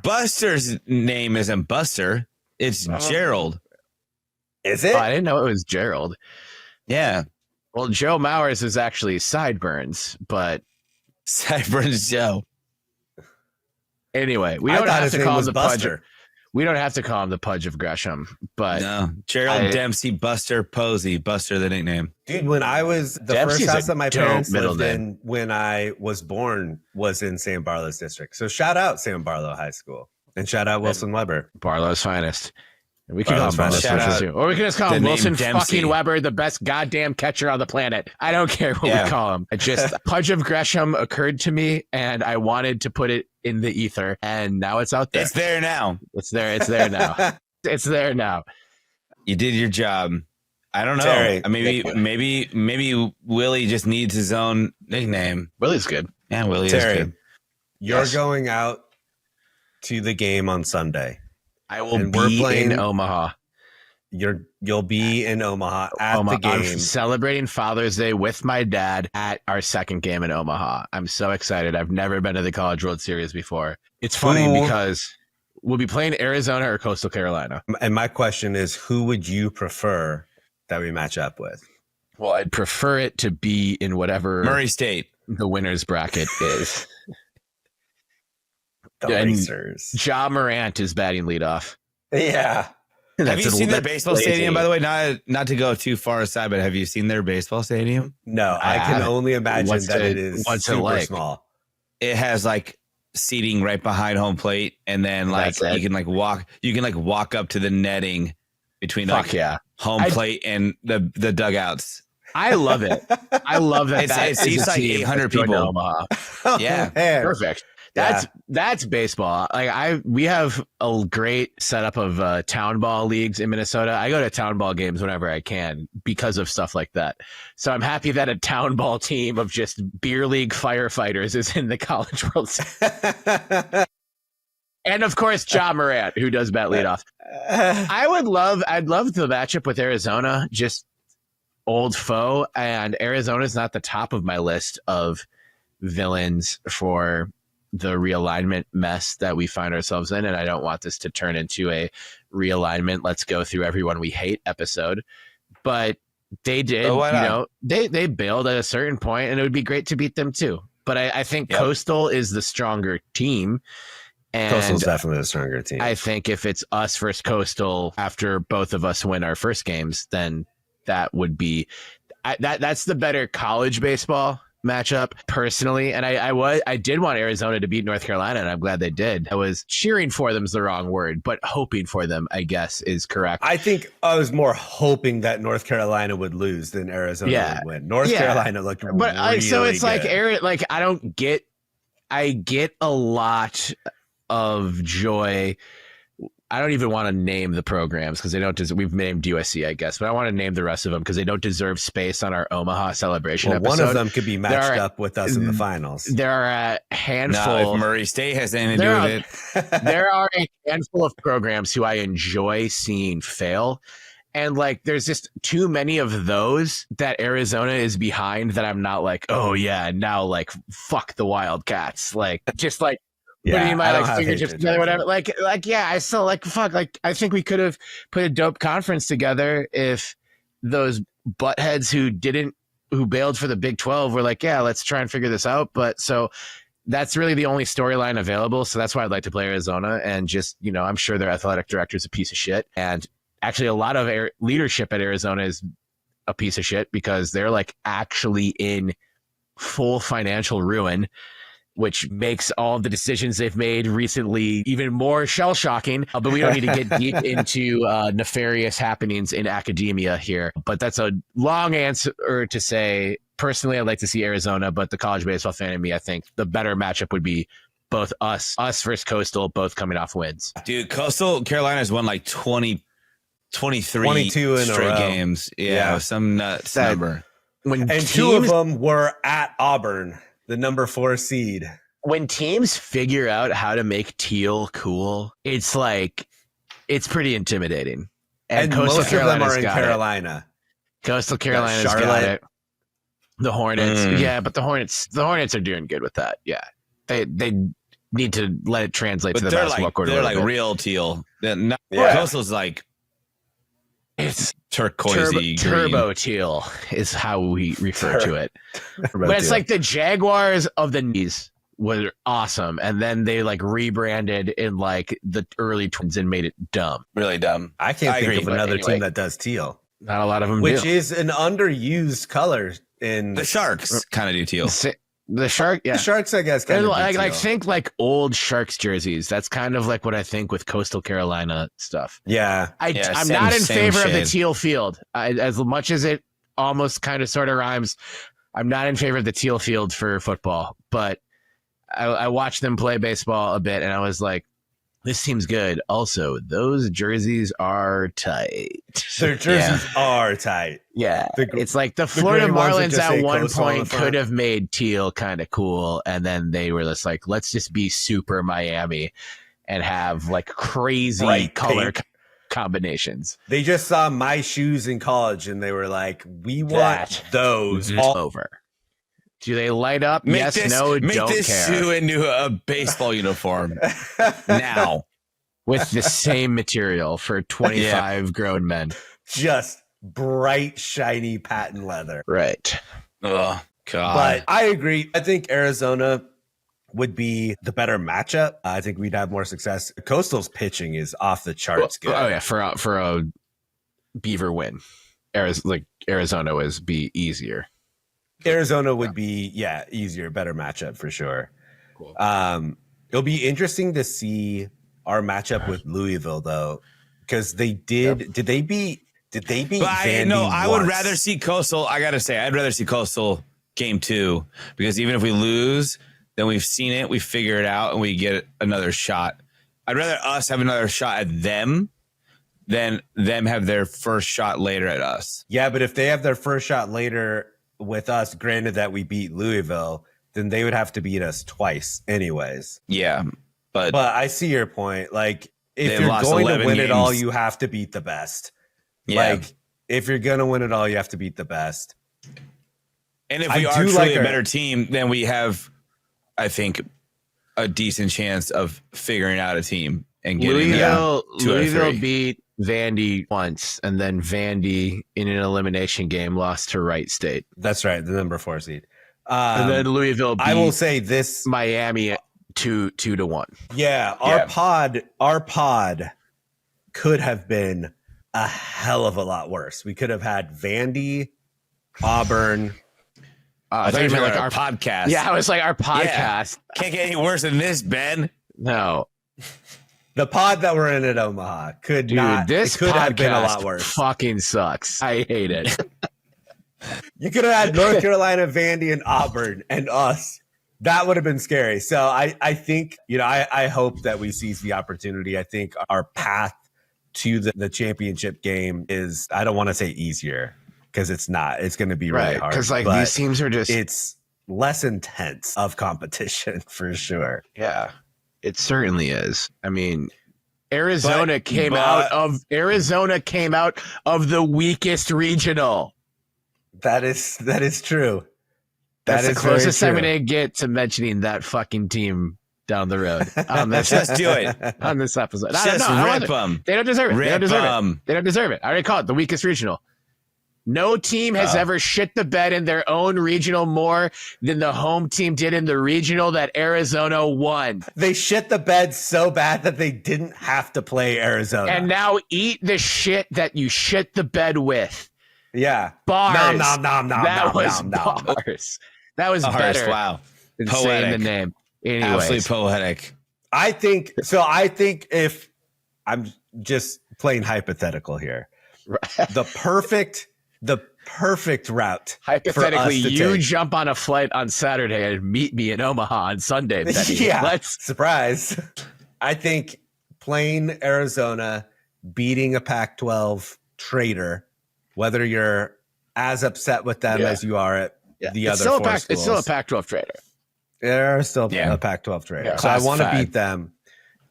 Buster's name isn't Buster; it's Gerald. Is it? Oh, I didn't know it was Gerald. Yeah. Well, Joe Mowers is actually Sideburns, but Sideburns Joe. Anyway, we don't have to call him the Pudge. We don't have to call him the Pudge of Gresham, but no, Gerald Dempsey, Buster Posey, Buster the nickname. Dude, when I was the first house that my parents lived in when I was born was in Sam Barlow's district. So shout out Sam Barlow High School and shout out Wilson Weber, Barlow's finest. We can call him Barlow's too, or we can just call him Wilson fucking Weber, the best goddamn catcher on the planet. I don't care what we call him. It just Pudge of Gresham occurred to me, and I wanted to put it in the ether, and now it's out there. It's there now. It's there now. It's there now. You did your job. I don't know. Terry. Maybe Willie just needs his own nickname. Willie's good. Yeah, Willie Terry, is good. You're going out to the game on Sunday. I will be in Omaha. You'll be in Omaha at the game. I'm celebrating Father's Day with my dad at our second game in Omaha. I'm so excited. I've never been to the College World Series before. It's funny because we'll be playing Arizona or Coastal Carolina. And my question is, who would you prefer that we match up with? Well, I'd prefer it to be in whatever Murray State. the winner's bracket is. The And Racers. Ja Morant is batting leadoff. Yeah. Have you seen their that's baseball lazy. stadium, by the way? Not to go too far aside, but have you seen their baseball stadium? No, I can only imagine What's that it- it is what's it super like? small. It has like seating right behind home plate, and then like That's it. you can walk up to the netting between Fuck like yeah. home plate and the dugouts. I love it. I love that. It's- that it is seats a like team 800 that's going to people. Omaha. Yeah. Man. Perfect. Yeah. That's baseball. Like we have a great setup of town ball leagues in Minnesota. I go to town ball games whenever I can because of stuff like that. So I'm happy that a town ball team of just beer league firefighters is in the College World Series. And of course, Ja Morant, who does bat leadoff. I'd love the matchup with Arizona, just old foe. And Arizona's not the top of my list of villains for the realignment mess that we find ourselves in. And I don't want this to turn into a realignment, let's go through everyone we hate episode. But they did, Oh, why not? they bailed at a certain point, and it would be great to beat them too. But I think Yep. Coastal is the stronger team. And Coastal's definitely a stronger team. I think if it's us versus Coastal after both of us win our first games, then that would be that's the better college baseball matchup personally. And I did want Arizona to beat North Carolina, and I'm glad they did. I was cheering for them is the wrong word, but hoping for them, I guess, is correct. I think I was more hoping that North Carolina would lose than Arizona would win. North Carolina looked but really so it's like good. I get a lot of joy. I don't even want to name the programs because they don't deserve. We've named USC, I guess, but I want to name the rest of them because they don't deserve space on our Omaha celebration Well, episode. one of them could be matched up with us in the finals. There are a handful. No, if Murray State has anything to do with it, There are a handful of programs who I enjoy seeing fail. And like, there's just too many of those that Arizona is behind that I'm not like, oh yeah, now like fuck the Wildcats. Like, just like, putting my like fingertips together, whatever. Like, yeah, I still like fuck. Like, I think we could have put a dope conference together if those buttheads who bailed for the Big 12 were like, yeah, let's try and figure this out. But so that's really the only storyline available. So that's why I'd like to play Arizona. And just, I'm sure their athletic director is a piece of shit. And actually, a lot of leadership at Arizona is a piece of shit because they're like actually in full financial ruin, which makes all the decisions they've made recently even more shell-shocking. But we don't need to get deep into nefarious happenings in academia here. But that's a long answer to say, personally, I'd like to see Arizona, but the college baseball fan in me, I think the better matchup would be both us versus Coastal, both coming off wins. dude, Coastal Carolina's won like 23 22 in a straight row. games. Yeah, some nuts That- number. When And two of them were at Auburn, the number 4 seed. when teams figure out how to make teal cool, it's pretty intimidating. And Coastal most of them Carolina's are in got it. Carolina. Coastal Carolina's got Charlotte. it. The Hornets, Mm. yeah, but the Hornets are doing good with that. Yeah, they need to let it translate But to the they're basketball like court. real teal. Yeah. Coastal's like It's turquoisey turbo teal is how we refer to it. Turbo But it's teal. like the Jaguars of the knees were awesome, and then they like rebranded in like the early twins and made it dumb. really dumb. I can't I think agree, of but another anyway. team that does teal, Not a lot of them which do. is an underused color in The Sharks kind of do teal. The Shark, yeah. The Sharks, I guess. Kind of I think like old Sharks jerseys. That's kind of like what I think with Coastal Carolina stuff. Yeah. I'm same- not in same favor of the shade. teal field. As much as it almost kind of sort of rhymes, I'm not in favor of the teal field for football. But I watched them play baseball a bit, and I was like, this seems good. Also, those jerseys are tight. Their jerseys are tight. Yeah, The- it's like the Florida gray ones that Marlins just at say one Coastal on the point front. could have made teal kind of cool, and then they were just like, let's just be super Miami and have like crazy Bright color pink. combinations. They just saw my shoes in college and they were like, we want That those. It's over. Do they light up? Yes, no, make don't this care. shoe into a baseball uniform now. With the same material for 25 grown men. Just bright, shiny patent leather. Right. Oh God. But I agree. I think Arizona would be the better matchup. I think we'd have more success. Coastal's pitching is off the charts good. Oh yeah, for a Beaver win, Arizona was be easier. Arizona would be easier, better matchup for sure. Cool. It'll be interesting to see our matchup with Louisville though, because they did. Yep. Did they beat? But I would rather see Coastal. I gotta say, I'd rather see Coastal game 2 because even if we lose, then we've seen it, we figure it out, and we get another shot. I'd rather us have another shot at them than them have their first shot later at us. Yeah, but if they have their first shot later with us, granted that we beat Louisville, then they would have to beat us twice anyways. Yeah, but I see your point. Like, if you're going to win it all, you have to beat the best. Yeah. Like, if you're going to win it all, you have to beat the best. And if we are truly a better team, then we have, I think, a decent chance of figuring out a team and getting Louisville beat Vandy once, and then Vandy in an elimination game lost to Wright State. That's right, the number 4 seed. And then Louisville beat I will say this Miami 2-1. Yeah, our pod could have been a hell of a lot worse. We could have had Vandy, Auburn. I thought you meant like our podcast. Yeah, I was like, our podcast. Yeah. Can't get any worse than this, Ben. No. The pod that we're in at Omaha could have been a lot worse. Fucking sucks. I hate it. You could have had North Carolina, Vandy, and Auburn and us. That would have been scary. So I think, I hope that we seize the opportunity. I think our path to the championship game is, I don't want to say easier, because it's not. It's going to be really hard. Because these teams are just, it's less intense of competition for sure. Yeah, it certainly is. I mean, Arizona came out of the weakest regional. That is true. That's the closest I'm going to get to mentioning that fucking team down the road. Just do it on this episode. Just rip them. They don't deserve it. They don't deserve it. I already called it the weakest regional. No team has ever shit the bed in their own regional more than the home team did in the regional that Arizona won. They shit the bed so bad that they didn't have to play Arizona. And now eat the shit that you shit the bed with. Yeah. Bars. That was bars. That was better. Wow. Than saying the name. Anyways. Absolutely poetic. I think if I'm just playing hypothetical here, the perfect route. Hypothetically, you jump on a flight on Saturday and meet me in Omaha on Sunday. Betty. Yeah, surprise. I think playing Arizona, beating a Pac-12 traitor, whether you're as upset with them as you are at the other four schools. It's still a Pac-12 traitor. They're still a Pac-12 traitor. Yeah, so I want to beat them.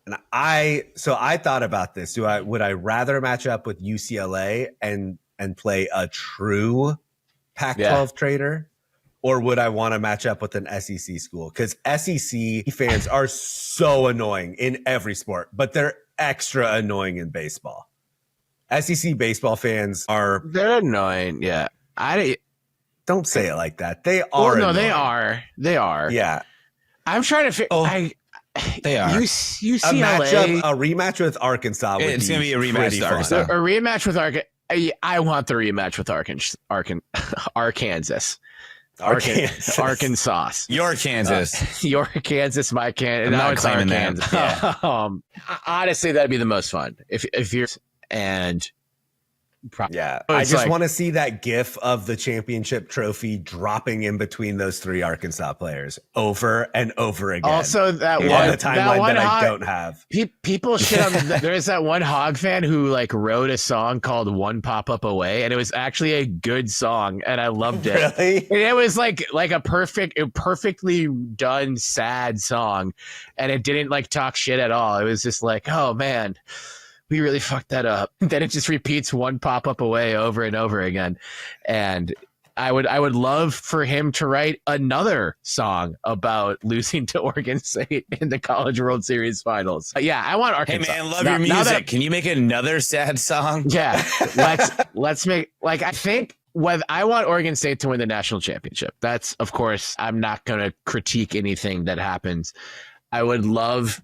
And I thought about this. Would I rather match up with UCLA and play a true Pac-12 traitor, or would I want to match up with an SEC school? Because SEC fans are so annoying in every sport, but they're extra annoying in baseball. SEC baseball fans they're annoying. Yeah. Don't say it like that. They are. No, they are. They are. Yeah. I'm trying to they are. UCLA. A rematch with Arkansas. It's going to be a rematch with Arkansas. A rematch with Arkansas. I want the rematch with Arkansas. Arkansas. Your Kansas. Your Kansas, my Kansas. Now it's Arkansas. Yeah. Honestly, that'd be the most fun. If you're and I just want to see that gif of the championship trophy dropping in between those three Arkansas players over and over again. Also, that on one the timeline that I don't have. People shit on. There's that one Hog fan who wrote a song called "One Pop Up Away," and it was actually a good song, and I loved it. Really? And it was like a perfectly done sad song, and it didn't talk shit at all. It was just oh man, we really fucked that up. Then it just repeats "One Pop Up Away" over and over again. And I would love for him to write another song about losing to Oregon State in the College World Series finals. Yeah, I want Arkansas. Hey man, love your music. Can you make another sad song? Yeah, let's make, like, I think what I want Oregon State to win the national championship. That's, of course, I'm not going to critique anything that happens. I would love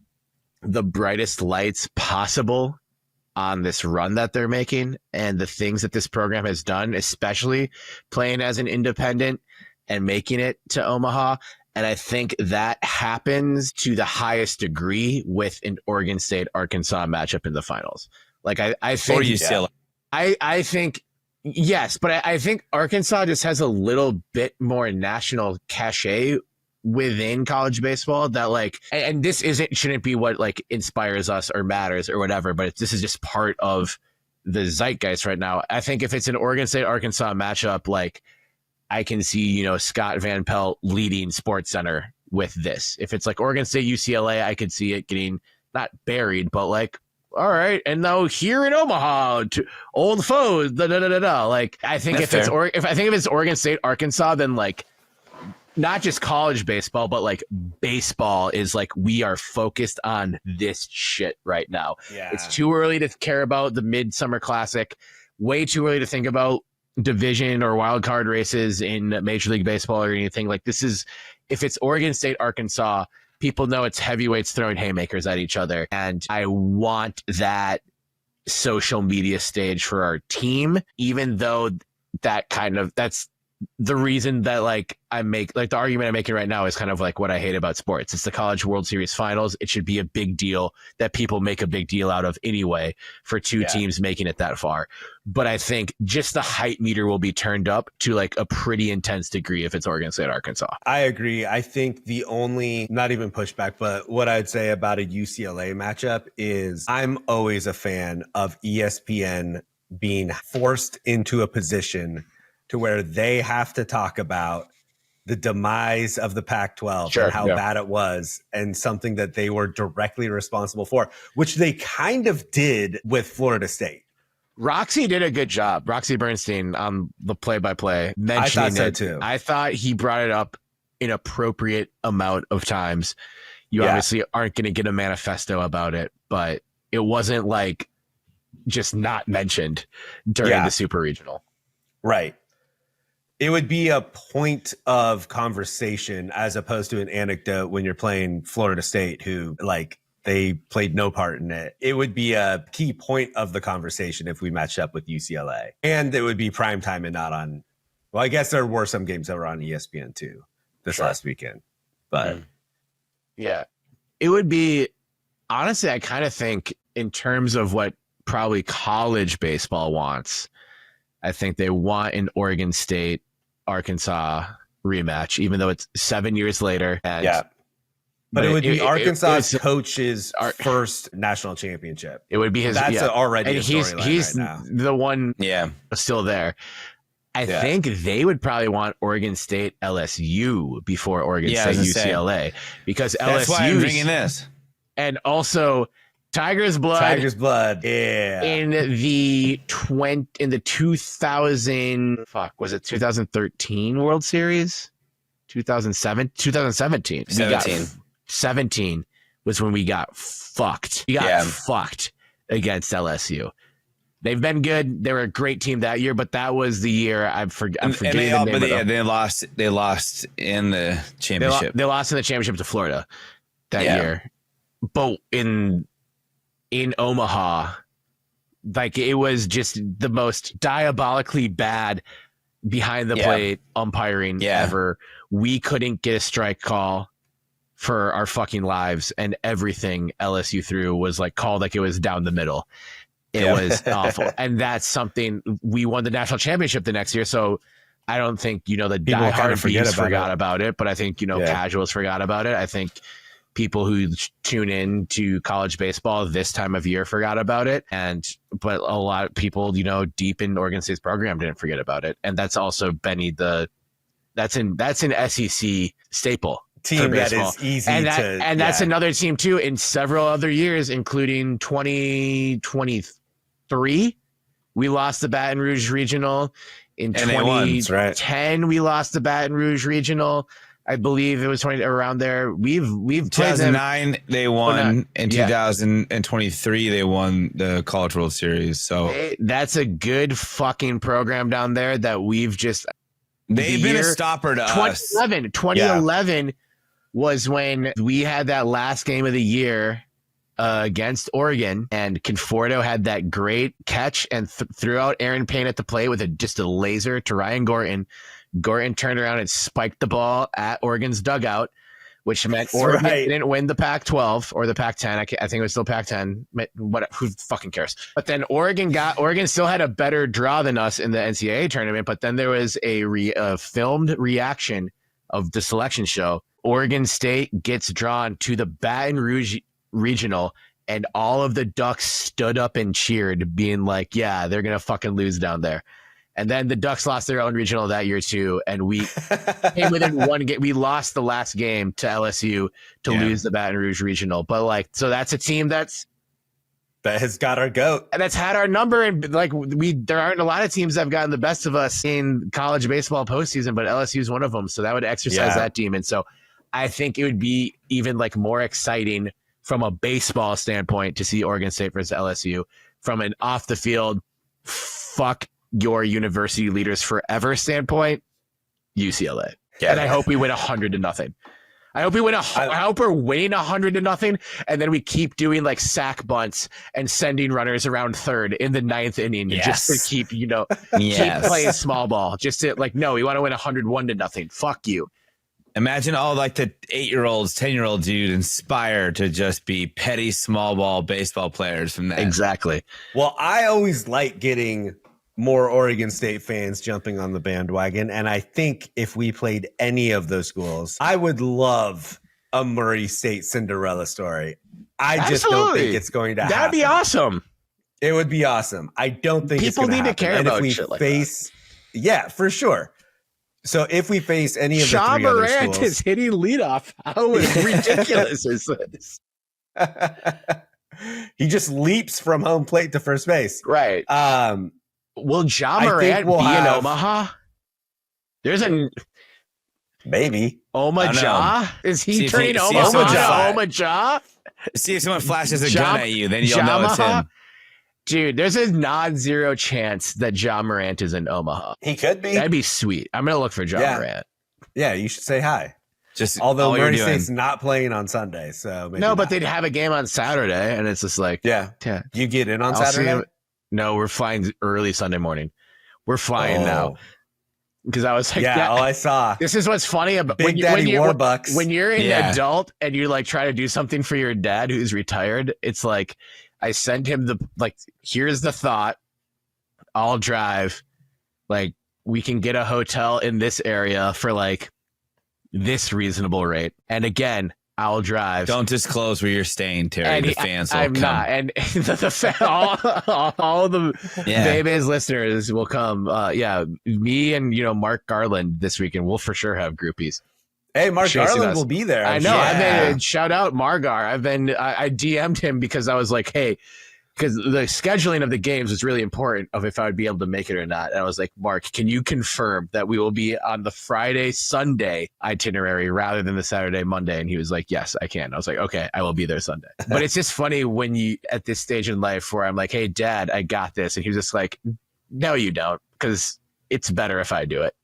the brightest lights possible on this run that they're making and the things that this program has done, especially playing as an independent and making it to Omaha. And I think that happens to the highest degree with an Oregon State Arkansas matchup in the finals. Like I think, or UCLA. I think, yes, but I think Arkansas just has a little bit more national cachet within college baseball that, like, and this shouldn't be what like inspires us or matters or whatever, but this is just part of the zeitgeist right now. I think if it's an Oregon State Arkansas matchup, like, I can see, you know, Scott Van Pelt leading Sports Center with this. If it's like Oregon State UCLA, I could see it getting not buried, but like, all right, and now here in Omaha, to old foes, Like, I think if it's Oregon State Arkansas, then like, not just college baseball, but like baseball is like, we are focused on this shit right now. Yeah. It's too early to care about the Midsummer Classic, way too early to think about division or wild card races in Major League Baseball or anything. Like, this is, if it's Oregon State Arkansas, people know it's heavyweights throwing haymakers at each other. And I want that social media stage for our team, even though that's the reason that, like, I make, like, the argument I'm making right now is kind of like what I hate about sports. It's the College World Series finals. It should be a big deal that people make a big deal out of anyway for two teams making it that far. But I think just the hype meter will be turned up to like a pretty intense degree if it's Oregon State, Arkansas. I agree. I think the only, not even pushback, but what I'd say about a UCLA matchup is I'm always a fan of ESPN being forced into a position to where they have to talk about the demise of the Pac-12 and how bad it was, and something that they were directly responsible for, which they kind of did with Florida State. Roxy did a good job. Roxy Bernstein on the play-by-play mentioning I thought so too. I thought he brought it up an appropriate amount of times. You obviously aren't going to get a manifesto about it, but it wasn't like just not mentioned during the Super Regional. Right. It would be a point of conversation as opposed to an anecdote when you're playing Florida State, who, like, they played no part in it. It would be a key point of the conversation if we matched up with UCLA. And it would be primetime and not on, well, I guess there were some games that were on ESPN too this last weekend. But yeah, it would be, honestly, I kind of think in terms of what probably college baseball wants, I think they want an Oregon State Arkansas rematch, even though it's 7 years later. And but it would be Arkansas's coach's first national championship. It would be his. That's already and a storyline he's right now. the one still there. I think they would probably want Oregon State LSU before Oregon State UCLA, because that's why I'm bringing this. And also Tiger's blood. In the 2000, was it 2013 World Series? 2017. 17 was when we got fucked. We got fucked against LSU. They've been good. They were a great team that year, but that was the year I'm forgetting the name of them. They lost in the championship. They lost in the championship to Florida that year. But in Omaha, like, it was just the most diabolically bad behind the plate umpiring ever. We couldn't get a strike call for our fucking lives, and everything LSU threw was like called like it was down the middle. It was awful. And that's something, we won the national championship the next year. So I don't think, the diehard Beavs forgot about it, but I think, casuals forgot about it. I think people who tune in to college baseball this time of year forgot about it. But a lot of people, deep in Oregon State's program didn't forget about it. And that's also Benny, that's an SEC staple. Team that is easy and that's another team too in several other years, including 2023. We lost the Baton Rouge Regional In And they won, that's right. 2010, we lost the Baton Rouge Regional. I believe it was 20 around there. We've played them. 2009 they won. In 2023 they won the College World Series. So That's a good fucking program down there that we've just. they've been a stopper to us. 2011 was when we had that last game of the year against Oregon, and Conforto had that great catch and threw out Aaron Payne at the plate with just a laser to Ryan Gorton. Gorton turned around and spiked the ball at Oregon's dugout, which meant Oregon didn't win the Pac-12 or the Pac-10. I think it was still Pac-10. Who fucking cares? But then Oregon still had a better draw than us in the NCAA tournament. But then there was a filmed reaction of the selection show. Oregon State gets drawn to the Baton Rouge Regional, and all of the Ducks stood up and cheered, being like, yeah, they're going to fucking lose down there. And then the Ducks lost their own regional that year too, and we came within one game. We lost the last game to LSU to lose the Baton Rouge regional. But so that's a team that has got our goat, and that's had our number. And there aren't a lot of teams that have gotten the best of us in college baseball postseason, but LSU is one of them. So that would exercise that team, and so I think it would be even more exciting from a baseball standpoint to see Oregon State versus LSU. From an off the field, fuck your university leaders forever standpoint, UCLA. And I hope we win 100-0. I hope we win. I hope we're winning 100-0, and then we keep doing sack bunts and sending runners around third in the 9th inning, just to keep keep playing small ball. Just to no, we want to win 101-0. Fuck you. Imagine all the 8-year-olds, 10-year-olds you'd inspire to just be petty small ball baseball players from that. Exactly. Well, I always like getting more Oregon State fans jumping on the bandwagon. And I think if we played any of those schools, I would love a Murray State Cinderella story. I just don't think it's going to happen. That'd be awesome. It would be awesome. I don't think people need to care about shit like that. Yeah, for sure. So if we face any of the three other schools, is hitting leadoff. How ridiculous is this? He just leaps from home plate to first base. Right. Will Ja Morant be in Omaha? There's a maybe Omaha. Is he turning Omaha? See if someone flashes a gun at you, then you'll know it's him. Dude, there's a non-zero chance that Ja Morant is in Omaha. He could be. That'd be sweet. I'm gonna look for Ja Morant. Yeah, you should say hi. Just although Murray State's not playing on Sunday, so maybe but they'd have a game on Saturday, and it's just you get in on Saturday. No, we're flying early Sunday morning. We're flying now. Because I was like, I saw. This is what's funny about Big Daddy Warbucks. When you're an adult and you try to do something for your dad who's retired, it's I send him here's the thought. I'll drive. We can get a hotel in this area for this reasable rate. And again, I'll drive. Don't disclose where you're staying, Terry. And the fans will come. Not. And all the Baby's listeners will come. Me and Mark Garland this weekend. We'll for sure have groupies. Hey, Mark Garland will be there. I know. Yeah. Shout out Margar. I DM'd him because I was like, hey, because the scheduling of the games was really important of if I would be able to make it or not. And I was like, Mark, can you confirm that we will be on the Friday, Sunday itinerary rather than the Saturday, Monday? And he was like, yes, I can. I was like, okay, I will be there Sunday. But it's just funny when you at this stage in life where I'm like, hey, Dad, I got this. And he was just like, no, you don't, because it's better if I do it.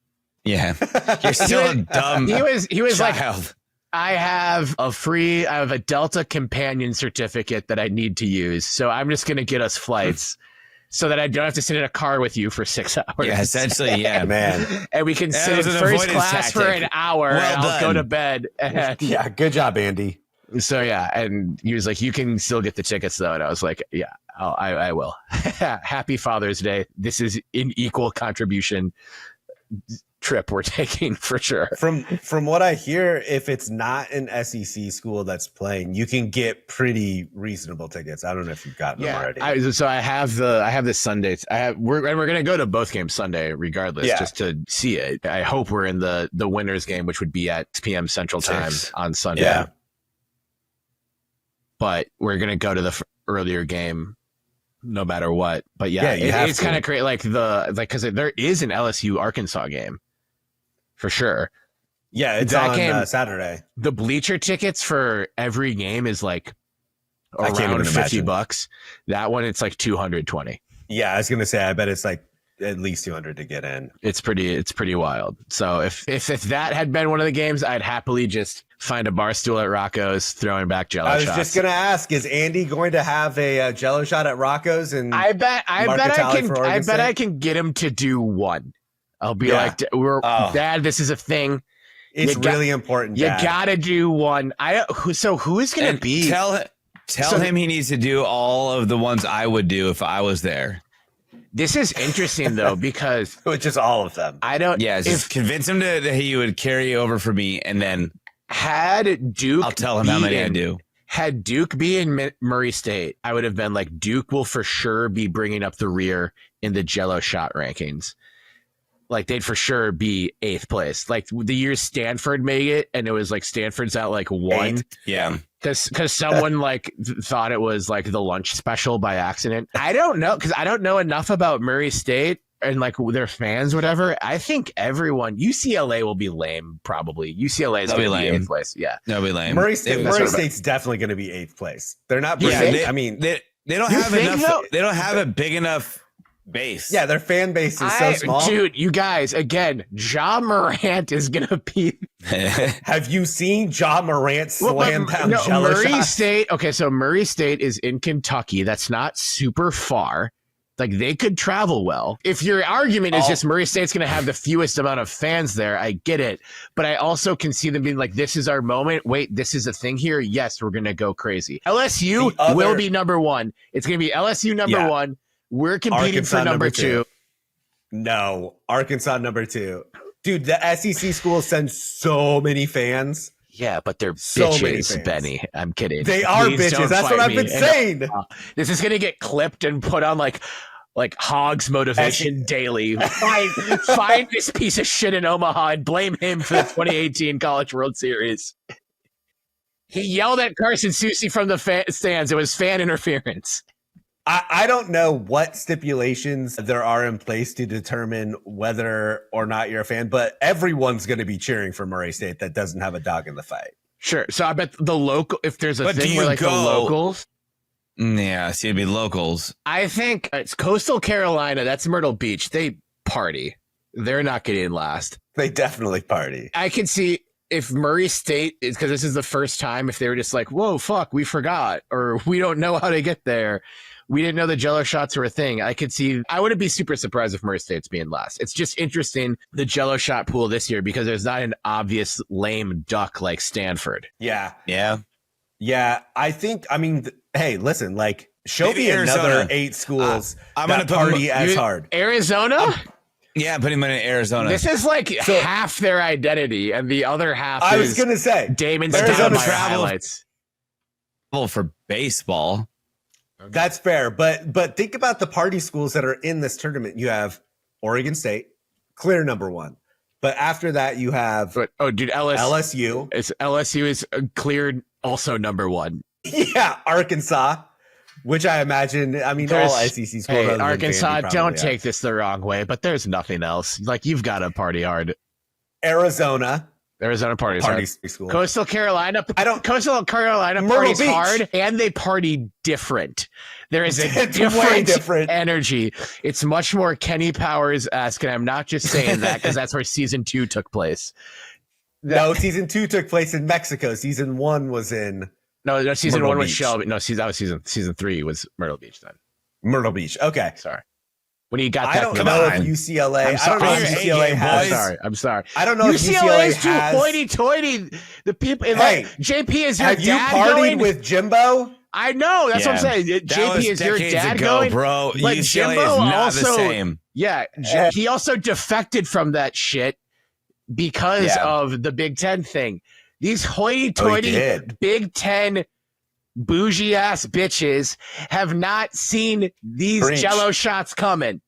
Yeah. You're still a dumb He was child. Like, I have a Delta companion certificate that I need to use. So I'm just going to get us flights so that I don't have to sit in a car with you for 6 hours. Yeah, essentially. Yeah, man. And we can sit in first class for an hour and I'll go to bed. Yeah. Good job, Andy. So, and he was like, you can still get the tickets though. And I was like, yeah, I will. Happy Father's Day. This is an equal contribution trip we're taking for sure. From what I hear, if it's not an SEC school that's playing, you can get pretty reasonable tickets. I don't know if you've gotten them already. I have the Sundays. We're gonna go to both games Sunday regardless, just to see it. I hope we're in the winners game, which would be at 6 p.m. Central Time on Sunday. Yeah. But we're gonna go to the earlier game no matter what. But yeah, it's kind of crazy. Because there is an LSU Arkansas game for sure. Yeah, it's that on game, Saturday. The bleacher tickets for every game is like around $50. That one, it's like 220. Yeah, I was gonna say, I bet it's like at least 200 to get in. It's pretty wild. So if that had been one of the games, I'd happily just find a bar stool at Rocco's, throwing back Jell-O shots. I was just gonna ask, is Andy going to have a Jell-O shot at Rocco's? And I bet I can get him to do one. I'll be like, Dad, this is a thing. It's really important. You gotta do one. So who is gonna be? Tell him he needs to do all of the ones I would do if I was there. This is interesting though, because which is all of them. I don't. Yeah, just convince him that he would carry over for me, and then had Duke. I'll tell him how many I do. Had Duke be in Murray State, I would have been like, Duke will for sure be bringing up the rear in the Jell-O shot rankings. Like they'd for sure be 8th place. Like the year Stanford made it, and it was like Stanford's at like 1. 8th? Yeah. Because someone like thought it was like the lunch special by accident. I don't know, because I don't know enough about Murray State and like their fans, whatever. I think UCLA will be lame, probably. UCLA is going to be 8th place. Yeah. They'll be lame. Murray State's definitely going to be 8th place. They're not bringing, they don't have enough. They don't have a big enough base. Yeah, their fan base is so small. Dude, you guys, again, Ja Morant is going to be... Have you seen Ja Morant slam down Jell-O Murray shots? State, okay, so Murray State is in Kentucky. That's not super far. Like, they could travel well. If your argument is just Murray State's going to have the fewest amount of fans there, I get it. But I also can see them being like, this is our moment. Wait, this is a thing here. Yes, we're going to go crazy. LSU will be number 1. It's going to be LSU number 1. We're competing Arkansas for number 2. No, Arkansas number 2. Dude, the SEC schools send so many fans. Yeah, but they're bitches, Benny. I'm kidding. They are bitches. That's what I've been saying. This is going to get clipped and put on like Hogs Motivation Daily. Find this piece of shit in Omaha and blame him for the 2018 College World Series. He yelled at Carson Soucy from the stands. It was fan interference. I don't know what stipulations there are in place to determine whether or not you're a fan, but everyone's going to be cheering for Murray State that doesn't have a dog in the fight. Sure. So I bet the local, if there's a thing where like the locals. Yeah, see, it'd be locals. I think it's Coastal Carolina. That's Myrtle Beach. They party. They're not getting last. They definitely party. I can see if Murray State is, because this is the first time, if they were just like, whoa, fuck, we forgot, or we don't know how to get there. We didn't know the Jell-O shots were a thing. I wouldn't be super surprised if Murray State's being last. It's just interesting, the Jell-O shot pool this year, because there's not an obvious lame duck like Stanford. Yeah. Yeah. Hey, listen, like, show me another 8 schools I'm that gonna party as hard. Arizona? Yeah, put him in Arizona. This is like half their identity, and the other half I was going to say, Damon's Arizona highlights. For baseball. That's fair, but think about the party schools that are in this tournament. You have Oregon State, clear number 1, but after that you have LSU. LSU is cleared also number 1. Yeah, Arkansas, which I imagine. I mean, all SEC schools. Hey, Arkansas, don't take this the wrong way, but there's nothing else. Like, you've got to party hard. Arizona parties party hard. School. Coastal Carolina parties hard, and they party different. There is a different energy. It's much more Kenny Powers-esque, and I'm not just saying that because that's where season 2 took place. No, season 2 took place in Mexico. Season 1 was in season Myrtle 1 was Beach. Shelby. No, that was season 3 was Myrtle Beach then. Myrtle Beach. Okay. Sorry. When you got that, I don't know if UCLA. I don't know if UCLA has. I'm sorry. I don't know if UCLA is too hoity-toity. The people. Hey, JP is your have dad you partied going? With Jimbo? I know. That's what I'm saying. JP is your dad going, bro. But UCLA Jimbo is not also, the same. Yeah, he also defected from that shit because of the Big Ten thing. These hoity-toity Big Ten bougie ass bitches have not seen these Jell-O shots coming.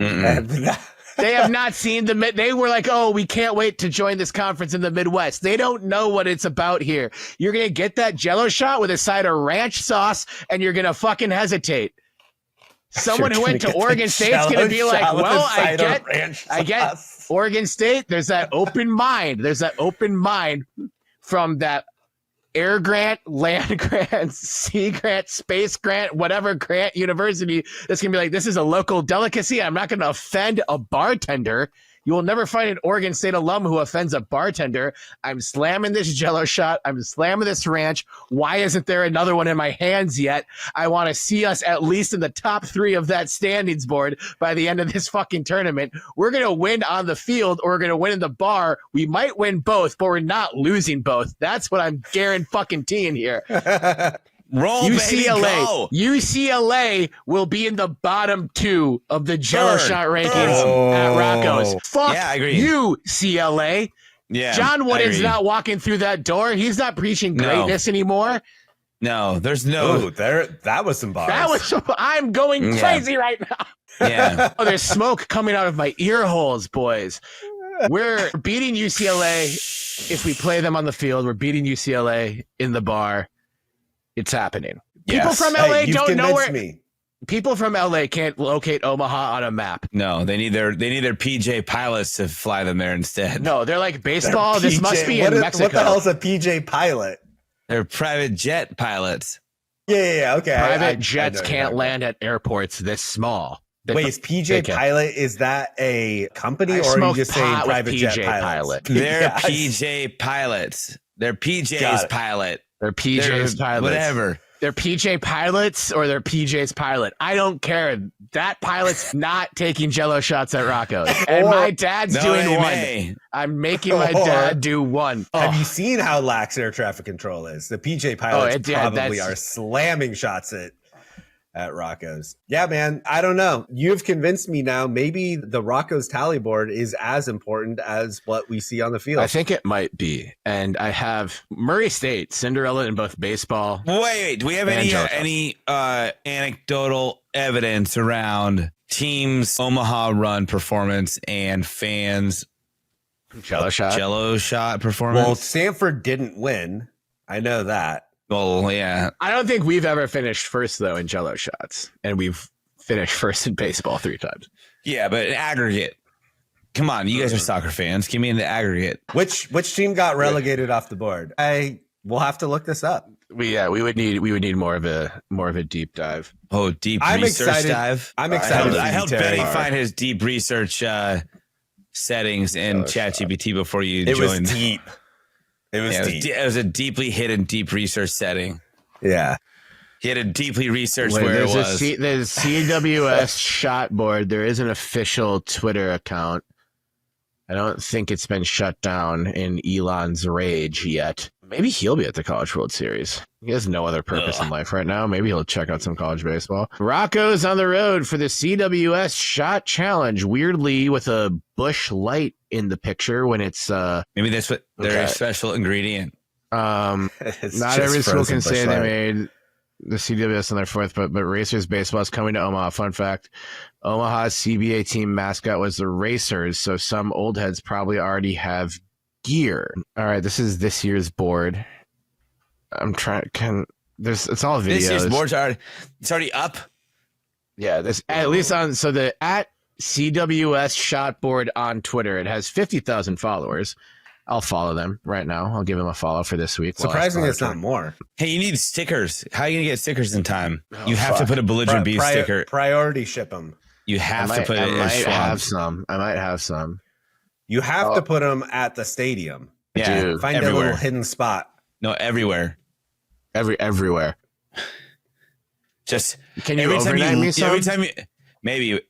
They have not seen they were like, oh, we can't wait to join this conference in the Midwest. They don't know what it's about here. You're going to get that Jell-O shot with a side of ranch sauce and you're going to fucking hesitate. Someone who went to Oregon State's going to be like, well, I get Oregon State. There's that open mind. There's that open mind from that air grant, land grant, sea grant, space grant, whatever grant university that's going to be like, this is a local delicacy. I'm not going to offend a bartender. You will never find an Oregon State alum who offends a bartender. I'm slamming this Jell-O shot. I'm slamming this ranch. Why isn't there another one in my hands yet? I want to see us at least in the top 3 of that standings board by the end of this fucking tournament. We're going to win on the field or we're going to win in the bar. We might win both, but we're not losing both. That's what I'm guaranteeing here. Roll, UCLA. baby, go. UCLA will be in the bottom 2 of the Jell-O shot rankings at Rocco's. Fuck yeah, I agree. UCLA. Yeah, John Wooden's not walking through that door. He's not preaching greatness anymore. No, there's no. That was some bars. I'm going crazy right now. Yeah. Oh, there's smoke coming out of my ear holes, boys. We're beating UCLA if we play them on the field. We're beating UCLA in the bar. It's happening. People from LA don't know where. People from LA can't locate Omaha on a map. No, they need their PJ pilots to fly them there instead. No, they're like baseball. This must be in Mexico. What the hell's a PJ pilot? They're private jet pilots. Yeah, okay. Private jets can't land at airports this small. Wait, is PJ Pilot, is that a company or are you just saying private jet pilot? They're PJ pilots. They're PJ's pilot. They're PJ's pilots. Whatever. They're PJ pilots or they're PJ's pilot. I don't care. That pilot's not taking Jell-O shots at Rocco's. And my dad's doing one. I'm making my dad do one. Have you seen how lax air traffic control is? The PJ pilots probably are slamming shots at Rocco's. Yeah, man. I don't know. You've convinced me now. Maybe the Rocco's tally board is as important as what we see on the field. I think it might be. And I have Murray State, Cinderella in both baseball. Wait. Do we have any anecdotal evidence around teams' Omaha run performance and fans' Jell-O shot performance? Well, Stanford didn't win. I know that. Well, yeah. I don't think we've ever finished first, though, in Jell-O shots. And we've finished first in baseball 3 times. Yeah, but in aggregate. Come on, you guys are soccer fans. Give me in the aggregate. Which team got relegated off the board? We'll have to look this up. We would need more of a deep dive. Oh, deep research dive. I'm excited. I helped Benny find his deep research settings in ChatGPT before you joined. It was deep. It was a deeply hidden deep research setting. Yeah. He had a deeply researched where it was. There's CWS shot board. There is an official Twitter account. I don't think it's been shut down in Elon's rage yet. Maybe he'll be at the College World Series. He has no other purpose in life right now. Maybe he'll check out some college baseball. Rocco's on the road for the CWS Shot Challenge. Weirdly, with a Busch Light in the picture when it's maybe that's what their special ingredient. Not every school can say they made the CWS on their 4th, but Racers baseball is coming to Omaha. Fun fact: Omaha's CBA team mascot was the Racers, so some old heads probably already have gear. All right, this is this year's board. I'm trying. It's all videos. This year's board's already up. Yeah, this at least on the at CWS shot board on Twitter. It has 50,000 followers. I'll follow them right now. I'll give them a follow for this week. Surprisingly, it's not more. Hey, you need stickers. How are you gonna get stickers in time? You have to put a Belligerent Beavs sticker. Priority ship them. You have to put it. I might have some. You have to put them at the stadium. Yeah, dude, find a little hidden spot. No, everywhere. Everywhere. Just can you overnight me some?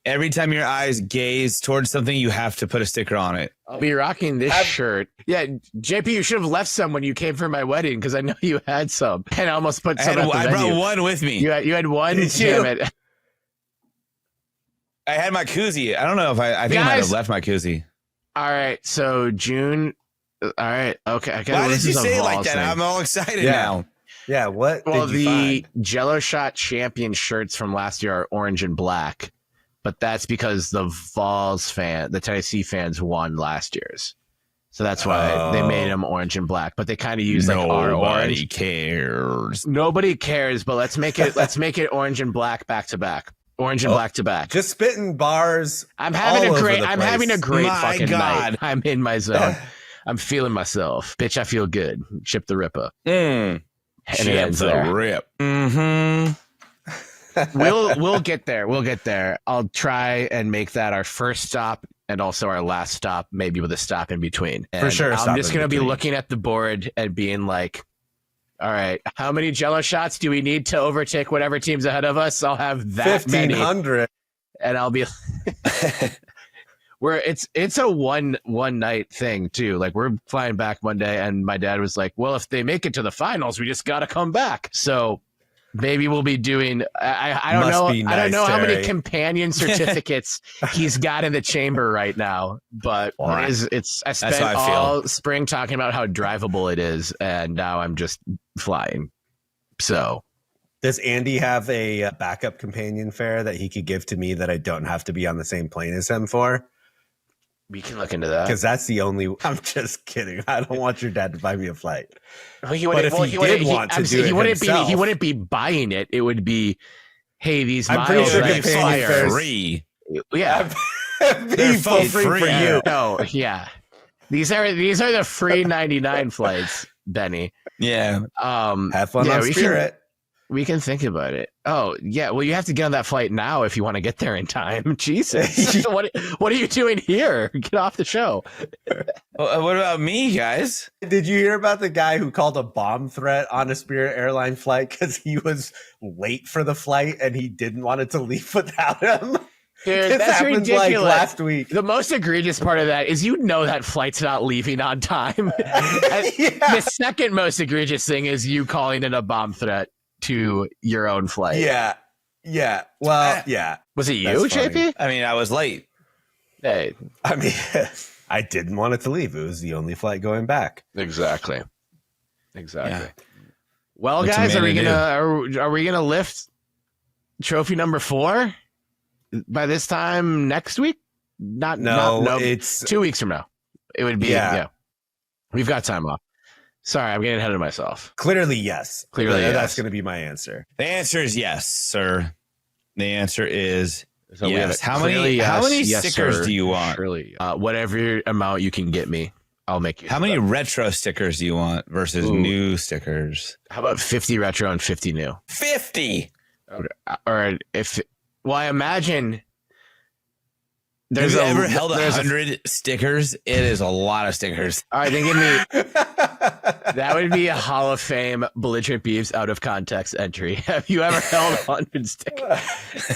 Every time your eyes gaze towards something, you have to put a sticker on it. I'll be rocking this shirt. Yeah, JP, you should have left some when you came for my wedding because I know you had some. And I almost put some. I brought one with me. You had one. Damn it. I had my koozie. I don't know if I think I might have left my koozie. All right, so June. All right, okay. Why did you say it like that? I'm all excited now. Yeah, what? Well, the Jell-O Shot champion shirts from last year are orange and black, but that's because the Tennessee fans won last year's, so that's why they made them orange and black. But they kind of use like our orange. Nobody cares. Nobody cares, but let's make it orange and black back to back. Orange and black to back. Just spitting bars. I'm having a great My fucking God. night. I'm in my zone. I'm feeling myself. Bitch, I feel good. Chip the Ripper. And it ends there. Rip. Mm-hmm. We'll get there. We'll get there. I'll try and make that our first stop and also our last stop, maybe with a stop in between. And For sure. I'm just going to be looking at the board and being like, all right, how many Jell-O shots do we need to overtake whatever team's ahead of us? I'll have that 1,500. many. And I'll be where it's a one night thing too. Like we're flying back one day and my dad was like, well, if they make it to the finals, we just got to come back. So maybe we'll be doing, I don't know. I don't know how many companion certificates he's got in the chamber right now, but I spent all spring talking about how drivable it is. And now I'm just flying. So does Andy have a backup companion fare that he could give to me that I don't have to be on the same plane as him for? We can look into that. Because that's the only... I'm just kidding. I don't want your dad to buy me a flight. Well, he wouldn't be buying it. It would be, hey, these miles pretty sure expire. Free. Yeah. They're free for you. Oh, yeah. These are the free 99 flights, Benny. Yeah. Have fun on Spirit. We can think about it. Oh, yeah. Well, you have to get on that flight now if you want to get there in time. Jesus. What are you doing here? Get off the show. What about me, guys? Did you hear about the guy who called a bomb threat on a Spirit airline flight because he was late for the flight and he didn't want it to leave without him? Dude, that's ridiculous. Like last week. The most egregious part of that is that flight's not leaving on time. The second most egregious thing is you calling it a bomb threat to your own flight. Yeah. Well, yeah. Was it you, JP? I mean, I was late. Hey. I mean, I didn't want it to leave. It was the only flight going back. Exactly. Yeah. Well, guys, are we gonna lift trophy number 4 by this time next week? No, it's 2 weeks from now. It would be yeah. We've got time off. Sorry, I'm getting ahead of myself. Clearly, yes. That's going to be my answer. The answer is yes, sir. The answer is so yes. How many stickers do you want? Surely, whatever amount you can get me, I'll make you. How many retro stickers do you want versus new stickers? How about 50 retro and 50 new? 50. Or I imagine. Have you ever held 100 stickers? It is a lot of stickers. All right, then give me. That would be a Hall of Fame Belligerent Beavs out of context entry. Have you ever held 100 stickers?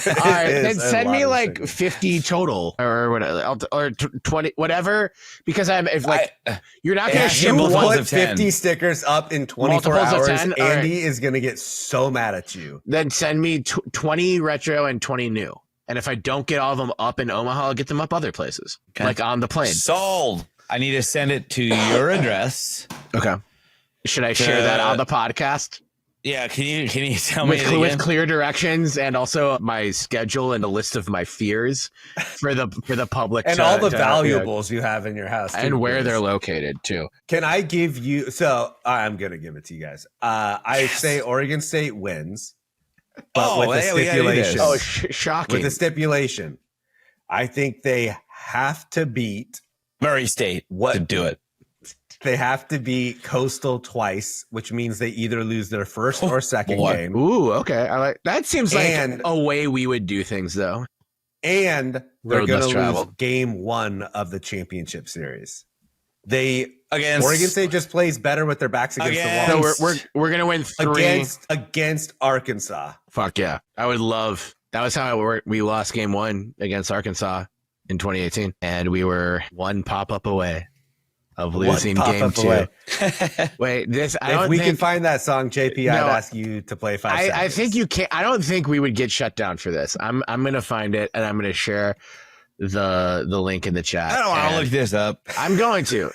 All right, then send me like 50 total or whatever, or 20, whatever. Because you're not going to ship put 50 stickers up in 24 hours. Andy is going to get so mad at you. Then send me 20 retro and 20 new. And if I don't get all of them up in Omaha, I'll get them up other places, like on the plane. Sold. I need to send it to your address. Okay. Should I share that on the podcast? Yeah. Can you tell me with clear directions and also my schedule and a list of my fears for the public and all the valuables you have in your house too, and where they're located too. Can I give you? So I'm gonna give it to you guys. I say Oregon State wins. But with a stipulation. Oh, shocking. With a stipulation. I think they have to beat Murray State to do it. They have to beat Coastal twice, which means they either lose their first or second game. Ooh, okay. I like that. Seems like a way we would do things, though. And they're going to lose game 1 of the championship series. Oregon State just plays better with their backs against the wall. So we're gonna win 3 against Arkansas. Fuck yeah! I would love. That was how it worked. We lost game 1 against Arkansas in 2018, and we were 1 pop-up away of losing game 2. Wait, if we can find that song, JP, I'd ask you to play 5 seconds. I think you can't. I don't think we would get shut down for this. I'm gonna find it, and I'm gonna share the link in the chat. I don't want to look this up. I'm going to.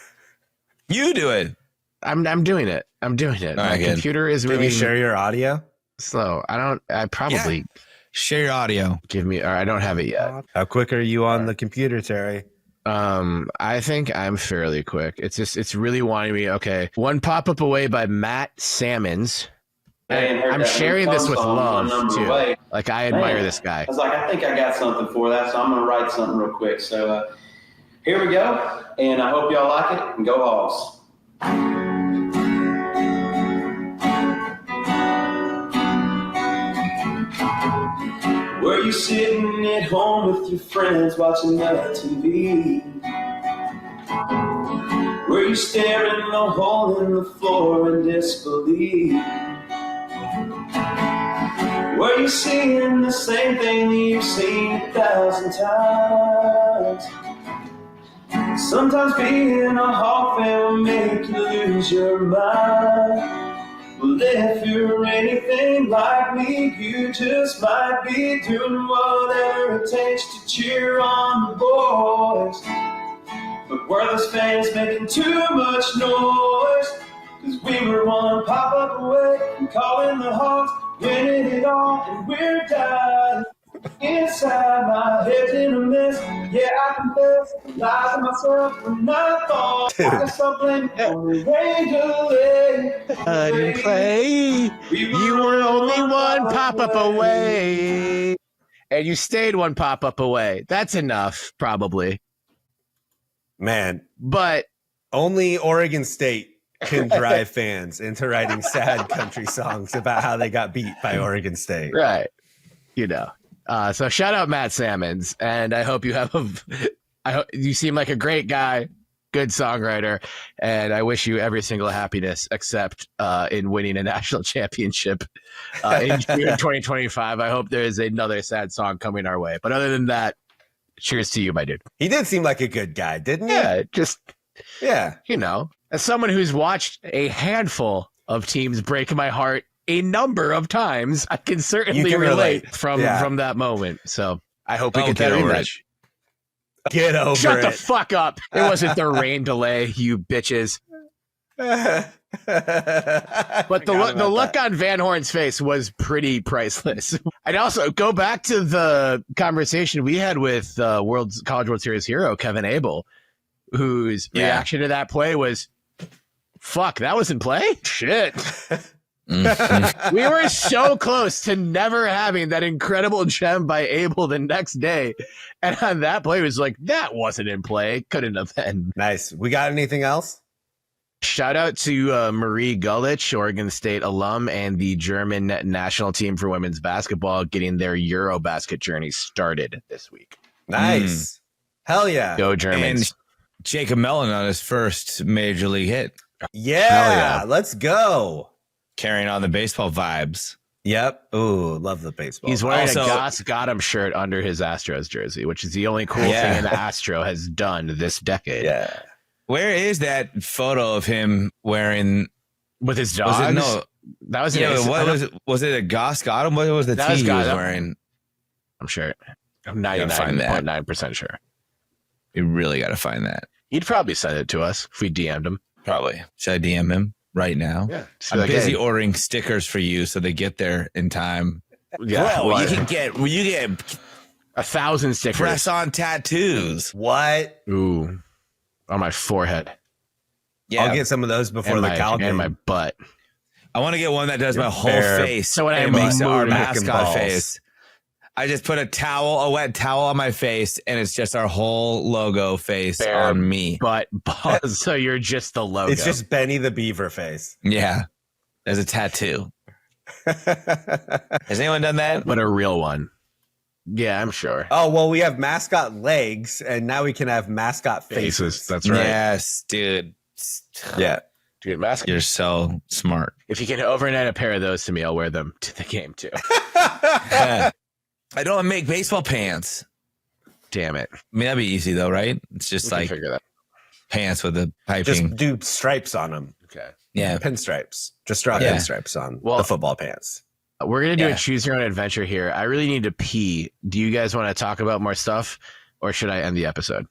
You do it. I'm doing it. My computer is really. Can you share your audio? Slow. I probably share your audio. I don't have it yet. How quick are you on the computer, Terry? I think I'm fairly quick. It's really wanting me. Okay. 1 pop-up away by Matt Salmons. And I'm sharing this with love too. Away. Like I admire this guy. I was like, I think I got something for that, so I'm gonna write something real quick. So here we go, and I hope y'all like it. And go Hogs! Were you sitting at home with your friends watching the TV? Were you staring a hole in the floor in disbelief? Were you seeing the same thing that you've seen 1,000 times? Sometimes being a Hawk fan will make you lose your mind. Well, if you're anything like me, you just might be doing whatever it takes to cheer on the boys. But were those fans making too much noise? Cause we were one pop-up away from calling the Hawks, winning it all, and we're dying. Inside my head's in a mess. Yeah, I confess, lied to myself when I thought I could stop blaming on the rain delay. Didn't play. You were only one pop-up away. And you stayed one pop-up away. That's enough, probably. Man, but only Oregon State can drive fans into writing sad country songs about how they got beat by Oregon State. Right. You know. So shout out Matt Salmons, and I hope you have you seem like a great guy, good songwriter, and I wish you every single happiness except in winning a national championship in June 2025. I hope there is another sad song coming our way. But other than that, cheers to you, my dude. He did seem like a good guy, didn't he? Yeah, you know, as someone who's watched a handful of teams break my heart a number of times, I can certainly relate from that moment. So I hope we get that rematch. Get over it. Shut the fuck up. It wasn't the rain delay, you bitches. But the look on Van Horn's face was pretty priceless. I'd also go back to the conversation we had with College World Series hero Kevin Abel, whose reaction to that play was, fuck, that was in play? Shit. We were so close to never having that incredible gem by Abel the next day. And on that play, it was like, that wasn't in play. Couldn't have been. Nice. We got anything else? Shout out to Marie Gulich, Oregon State alum, and the German national team for women's basketball getting their Eurobasket journey started this week. Nice. Hell yeah. Go Germans. And Jacob Mellon on his first major league hit. Yeah. Let's go. Carrying on the baseball vibes. Yep. Ooh, love the baseball. He's wearing a Goss Gotham shirt under his Astros jersey, which is the only cool thing an Astro has done this decade. Yeah. Where is that photo of him wearing with his dogs? That was was it a Goss Gotham? What was the tee he was wearing? I'm sure. I'm 99.9% sure. You really got to find that. He'd probably send it to us if we DM'd him. Probably. Should I DM him right now? Yeah. I'm busy ordering stickers for you so they get there in time. Yeah. Bro, you get 1,000 stickers. Press on tattoos. What? Ooh. On my forehead. Yeah. I'll get some of those before the Cal game. And my butt. I want to get one that does my whole face. So when I makes our mascot mascot face. I just put a wet towel on my face, and it's just our whole logo face on me. But so you're just the logo. It's just Benny the Beaver face. Yeah. As a tattoo. Has anyone done that? But a real one. Yeah, I'm sure. Oh, well, we have mascot legs, and now we can have mascot faces. That's right. Yes, dude. Yeah. Dude, mascot. You're so smart. If you can overnight a pair of those to me, I'll wear them to the game, too. I don't make baseball pants. Damn it. I mean, that'd be easy, though, right? It's just like figure that. Pants with the piping. Just do stripes on them. Okay. Yeah. Pinstripes. Just draw pinstripes on the football pants. We're going to do a choose your own adventure here. I really need to pee. Do you guys want to talk about more stuff, or should I end the episode?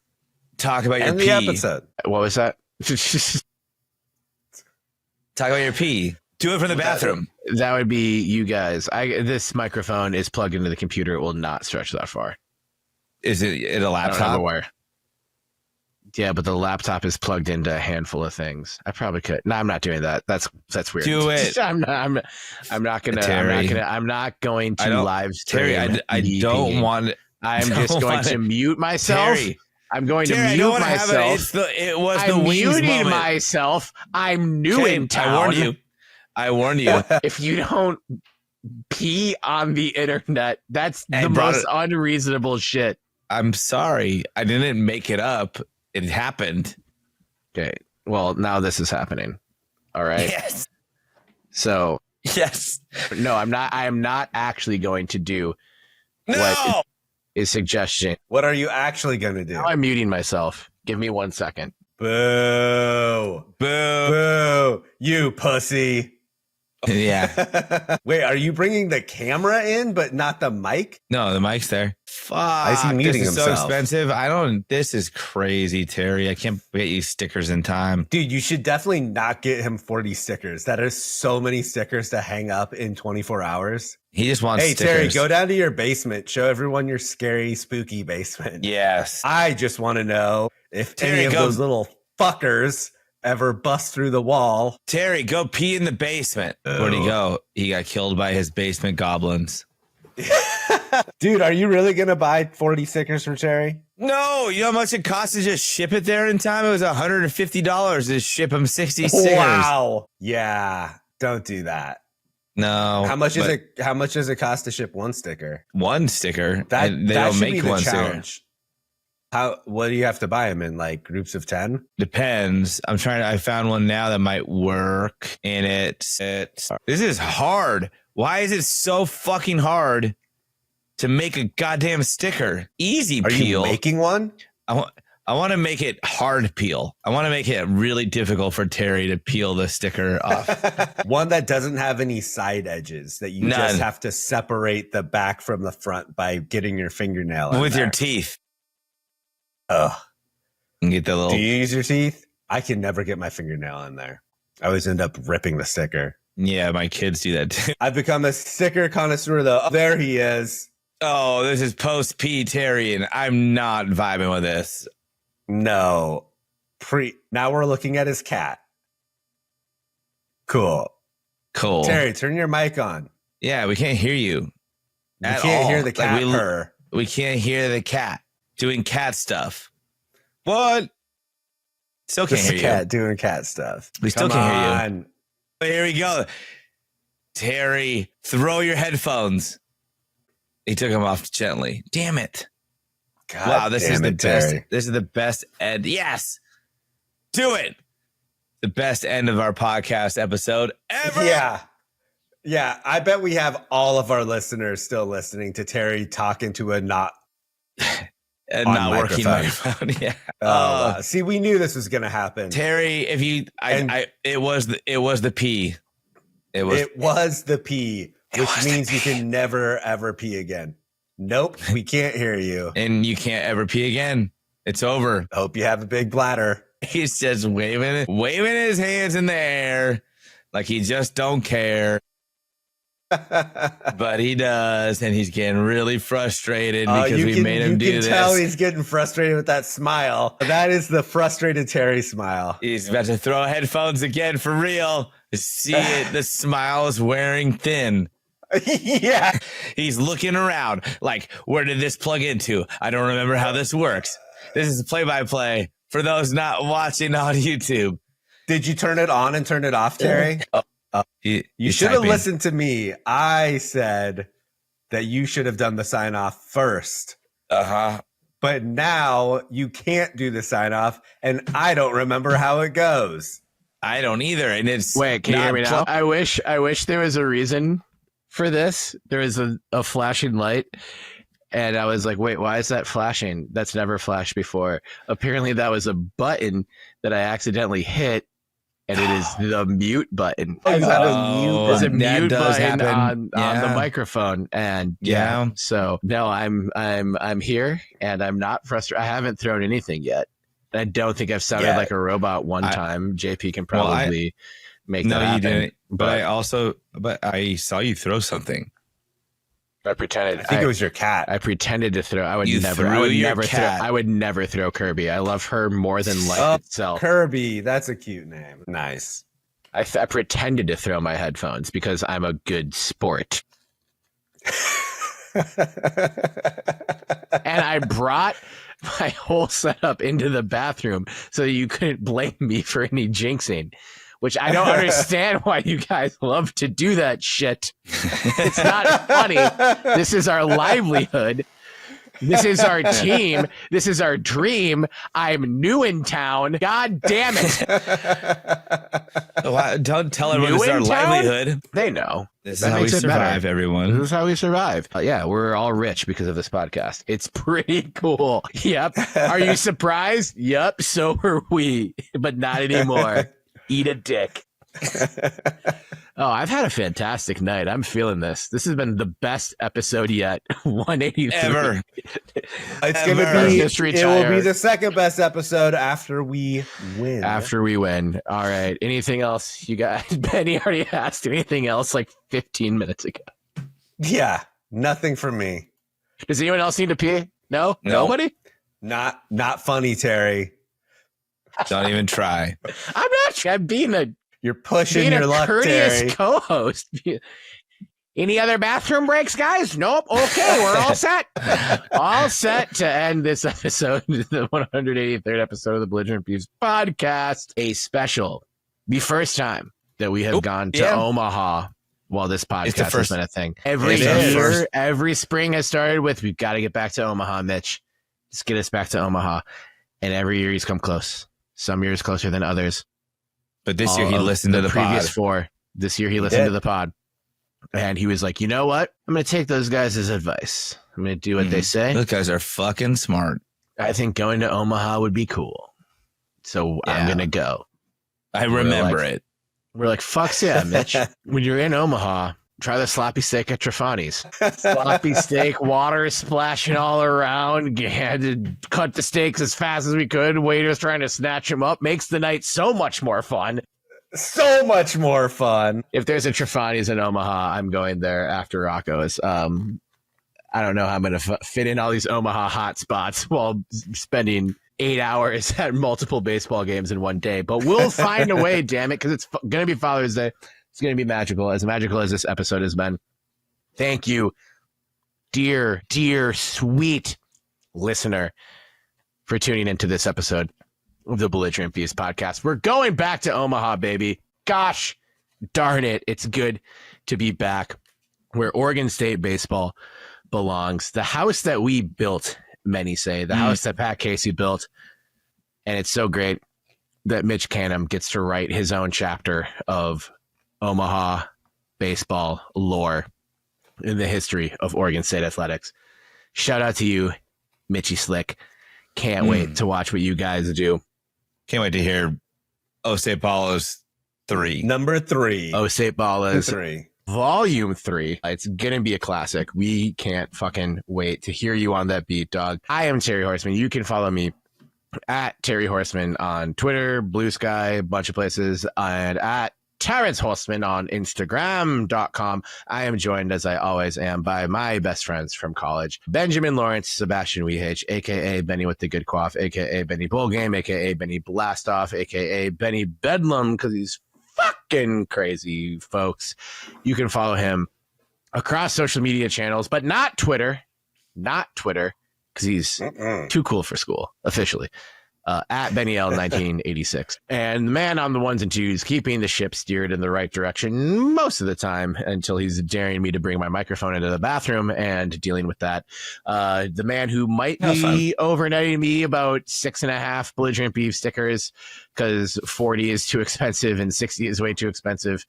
Talk about your end pee. the episode. What was that? Talk about your pee. Do it from the bathroom. That would be you guys. This microphone is plugged into the computer. It will not stretch that far. Is it a laptop? I don't have a wire. Yeah, but the laptop is plugged into a handful of things. I probably could. No, I'm not doing that. That's weird. Do it. I'm not going to live stream. Terry, I don't want. I'm just going to mute myself. Terry, I'm going to mute myself. It was the I'm wings muting moment. myself. I'm new in town. I warned you. If you don't pee on the internet, that's the most unreasonable shit. I'm sorry. I didn't make it up. It happened. Okay. Well, now this is happening. All right. Yes. So. Yes. No, I'm not. I am not actually going to do what is suggestion. What are you actually going to do? Now I'm muting myself. Give me 1 second. Boo. Boo. Boo. You pussy. Yeah. Wait, are you bringing the camera in, but not the mic? No, the mic's there. Fuck. Is he muting this is himself? so expensive. This is crazy, Terry. I can't get you stickers in time. Dude, you should definitely not get him 40 stickers. That is so many stickers to hang up in 24 hours. He just wants Hey, stickers. Terry, go down to your basement. Show everyone your scary, spooky basement. Yes. I just want to know if Terry, any of those little fuckers ever bust through the wall. Terry, go pee in the basement. Where'd he go? He got killed by his basement goblins. Dude, are you really going to buy 40 stickers for Terry? No, you know how much it costs to just ship it there in time? It was $150 to ship him 60 stickers. Wow. Yeah, don't do that. No. How much does it cost to ship one sticker? One sticker? They don't should make be the one challenge. What do you have to buy them in? Like groups of 10? Depends. I found one now that might work, and this is hard. Why is it so fucking hard to make a goddamn sticker? Easy Are peel. you making one? I want to make it hard peel. I want to make it really difficult for Terry to peel the sticker off. One that doesn't have any side edges, that you just have to separate the back from the front by getting your fingernail in with there. your teeth. Ugh. And get the little. Do you use your teeth? I can never get my fingernail in there. I always end up ripping the sticker. Yeah, my kids do that too. I've become a sticker connoisseur, though. Oh, there he is. Oh, this is post P Terry, and I'm not vibing with this. No. Now we're looking at his cat. Cool. Terry, turn your mic on. Yeah, we can't hear you. We can't hear the cat purr. We can't hear the cat doing cat stuff. What? Still can't hear you. Cat doing cat stuff. We still can't hear you. Here we go. Terry, throw your headphones. He took them off gently. Damn it. God, wow, this is the best. Terry. This is the best end. Yes. Do it. The best end of our podcast episode ever. Yeah. Yeah. I bet we have all of our listeners still listening to Terry talking to a not working microphone. Yeah. See, we knew this was going to happen. Terry, it was the P. It was the P, which means you can never ever pee again. Nope, we can't hear you. And you can't ever pee again. It's over. Hope you have a big bladder. He's just waving his hands in the air like he just don't care. But he does, and he's getting really frustrated because we made him do this. You can tell he's getting frustrated with that smile. That is the frustrated Terry smile. He's about to throw headphones again for real. See it? The smile is wearing thin. Yeah. He's looking around like, where did this plug into? I don't remember how this works. This is play-by-play for those not watching on YouTube. Did you turn it on and turn it off, Terry? You should have listened to me. I said that you should have done the sign off first. But now you can't do the sign off, and I don't remember how it goes. I don't either. And it's wait, can you hear me now? I wish there was a reason for this. There is a flashing light, and I was like, wait, why is that flashing? That's never flashed before. Apparently that was a button that I accidentally hit, and it is the mute button. Is that a mute button? There's a mute button on Yeah. the microphone, and Yeah. So no, I'm here, and I'm not frustrated. I haven't thrown anything yet. I don't think I've sounded like a robot one time. JP can probably make that happen. No, you didn't. But I saw you throw something. I pretended. I think it was your cat. I pretended to throw. I would You never. threw I would your never cat. throw. I would never throw Kirby. I love her more than life itself. Kirby. That's a cute name. Nice. I pretended to throw my headphones because I'm a good sport. And I brought my whole setup into the bathroom so you couldn't blame me for any jinxing, which I don't understand why you guys love to do that shit. It's not funny. This is our livelihood. This is our team. This is our dream. I'm new in town. God damn it. Don't tell everyone this is our livelihood. They know. This That is how we makes it better. survive, everyone. This is how we survive. Yeah, we're all rich because of this podcast. It's pretty cool. Yep. Are you surprised? Yep. So are we, but not anymore. Eat a dick. Oh, I've had a fantastic night. I'm feeling this. This has been the best episode yet. 183. Ever. It's going to Ever. be, Just it will retire. be the second best episode after we win. After we win. All right. Anything else you guys? Benny already asked anything else like 15 minutes ago. Yeah, nothing from me. Does anyone else need to pee? No? No. Nobody? Not funny, Terry. Don't even try. I'm not. I'm being You're pushing your a luck, courteous Terry. co-host. Any other bathroom breaks, guys? Nope. Okay, we're all set. All set to end this episode, the 183rd episode of the Belligerent Beavs podcast. A special, the first time that we have gone to Omaha while this podcast has first. been a thing. Every It's our year, first. every spring has started with, we've got to get back to Omaha, Mitch. Let's get us back to Omaha. And every year he's come close. Some years closer than others. But this year he All of listened to the previous pod. 4. This year he listened did. to the pod. And he was like, you know what? I'm going to take those guys' advice. I'm going to do what they say. Those guys are fucking smart. I think going to Omaha would be cool. So I'm Yeah. going to go. I remember like- it. We're like, fucks yeah, Mitch. When you're in Omaha, try the sloppy steak at Trafani's. Sloppy steak, water splashing all around. Had to cut the steaks as fast as we could. Waiters trying to snatch them up. Makes the night so much more fun. So much more fun. If there's a Trafani's in Omaha, I'm going there after Rocco's. I don't know how I'm going to fit in all these Omaha hot spots while spending 8 hours at multiple baseball games in one day, but we'll find a way, damn it, because it's going to be Father's Day. It's going to be magical as this episode has been. Thank you, dear, sweet listener, for tuning into this episode of the Belligerent Beavs podcast. We're going back to Omaha, baby. Gosh darn it. It's good to be back where Oregon State baseball belongs. The house that we built, many say, the house that Pat Casey built. And it's so great that Mitch Canham gets to write his own chapter of Omaha baseball lore in the history of Oregon State athletics. Shout out to you, Mitchy Slick. Can't wait to watch what you guys do. Can't wait to hear St. Paulo's 3. Number 3. State Ballas, 3. Volume 3. It's going to be a classic. We can't fucking wait to hear you on that beat, dog. I am Terry Horseman. You can follow me at Terry Horseman on Twitter, Blue Sky, a bunch of places, and at Terrence Horseman on Instagram.com. I am joined, as I always am, by my best friends from college, Benjamin Lawrence, Sebastian Wehage, a.k.a. Benny with the Good Quaff, a.k.a. Benny Bull Game, a.k.a. Benny Blastoff, a.k.a. Benny Bedlam, because he's fucking crazy, folks. You can follow him across social media channels, but not Twitter, because he's too cool for school, officially. At Benny L 1986. And the man on the ones and twos, keeping the ship steered in the right direction most of the time until he's daring me to bring my microphone into the bathroom and dealing with that. The man who might be overnighting me about 6.5 Belligerent Beef stickers because 40 is too expensive and 60 is way too expensive.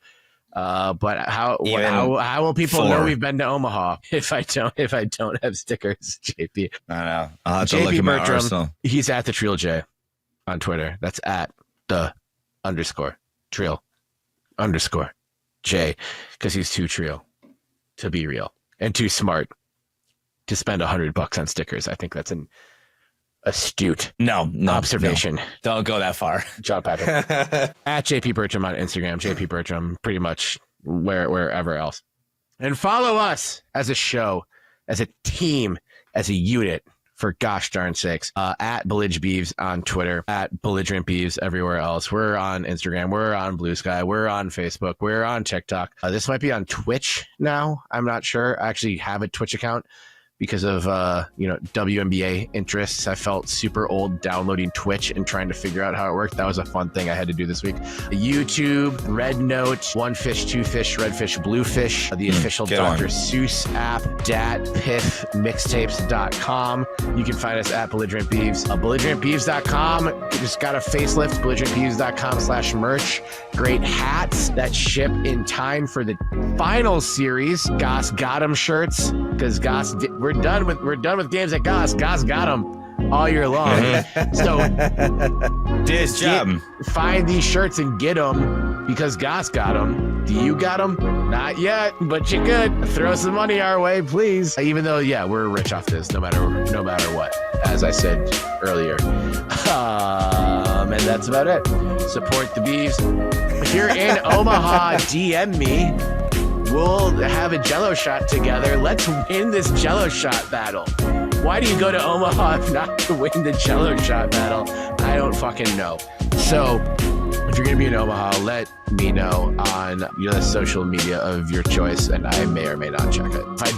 But how will people know we've been to Omaha if I don't have stickers, JP? I don't know. I'll have to JP look at my Bertram, arsenal. he's at the Trill J on Twitter. That's at the _Trill _J, because he's too Trill to be real and too smart to spend $100 on stickers. I think that's an astute No, observation. no. Don't go that far. John Patrick. At JP Bertram on Instagram, JP Bertram, pretty much wherever else. And follow us as a show, as a team, as a unit, for gosh darn sakes, at Belligerent Beavs on Twitter, at Belligerent Beavs everywhere else. We're on Instagram. We're on Blue Sky. We're on Facebook. We're on TikTok. This might be on Twitch now. I'm not sure. I actually have a Twitch account because of, WNBA interests. I felt super old downloading Twitch and trying to figure out how it worked. That was a fun thing I had to do this week. YouTube, Red Note, One Fish, Two Fish, Red Fish, Blue Fish, the official Dr. Seuss app, datpiffmixtapes.com. You can find us at Belligerent Beavs. Belligerentbeavs.com. Just got a facelift. Belligerentbeavs.com/merch. Great hats that ship in time for the final series. Goss got 'em shirts because Goss we're done with games at Goss. Goss got them all year long. So this job. Find these shirts and get them because Goss got them. Do you got them? Not yet, but you could. Throw some money our way, please. Even though, yeah, we're rich off this, no matter what, as I said earlier. And that's about it. Support the Beavs. If you're in Omaha, DM me. We'll have a Jell-O shot together. Let's win this Jell-O shot battle. Why do you go to Omaha if not to win the Jell-O shot battle? I don't fucking know. So if you're going to be in Omaha, let me know on the social media of your choice, and I may or may not check it. If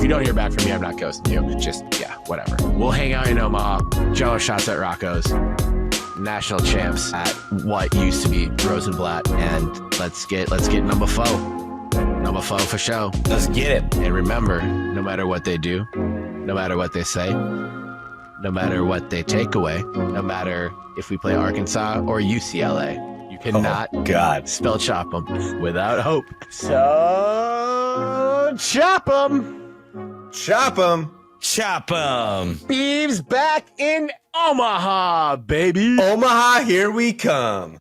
you don't hear back from me, I'm not ghosting you. Just, yeah, whatever. We'll hang out in Omaha. Jell-O shots at Rocco's. National champs at what used to be Rosenblatt. And let's get number 4. Number 4 for show. Let's get it. And remember, no matter what they do, no matter what they say, no matter what they take away, no matter if we play Arkansas or UCLA, you cannot spell ChopEm without hope. So ChopEm. ChopEm. ChopEm. Beavs back in Omaha, baby. Omaha, here we come.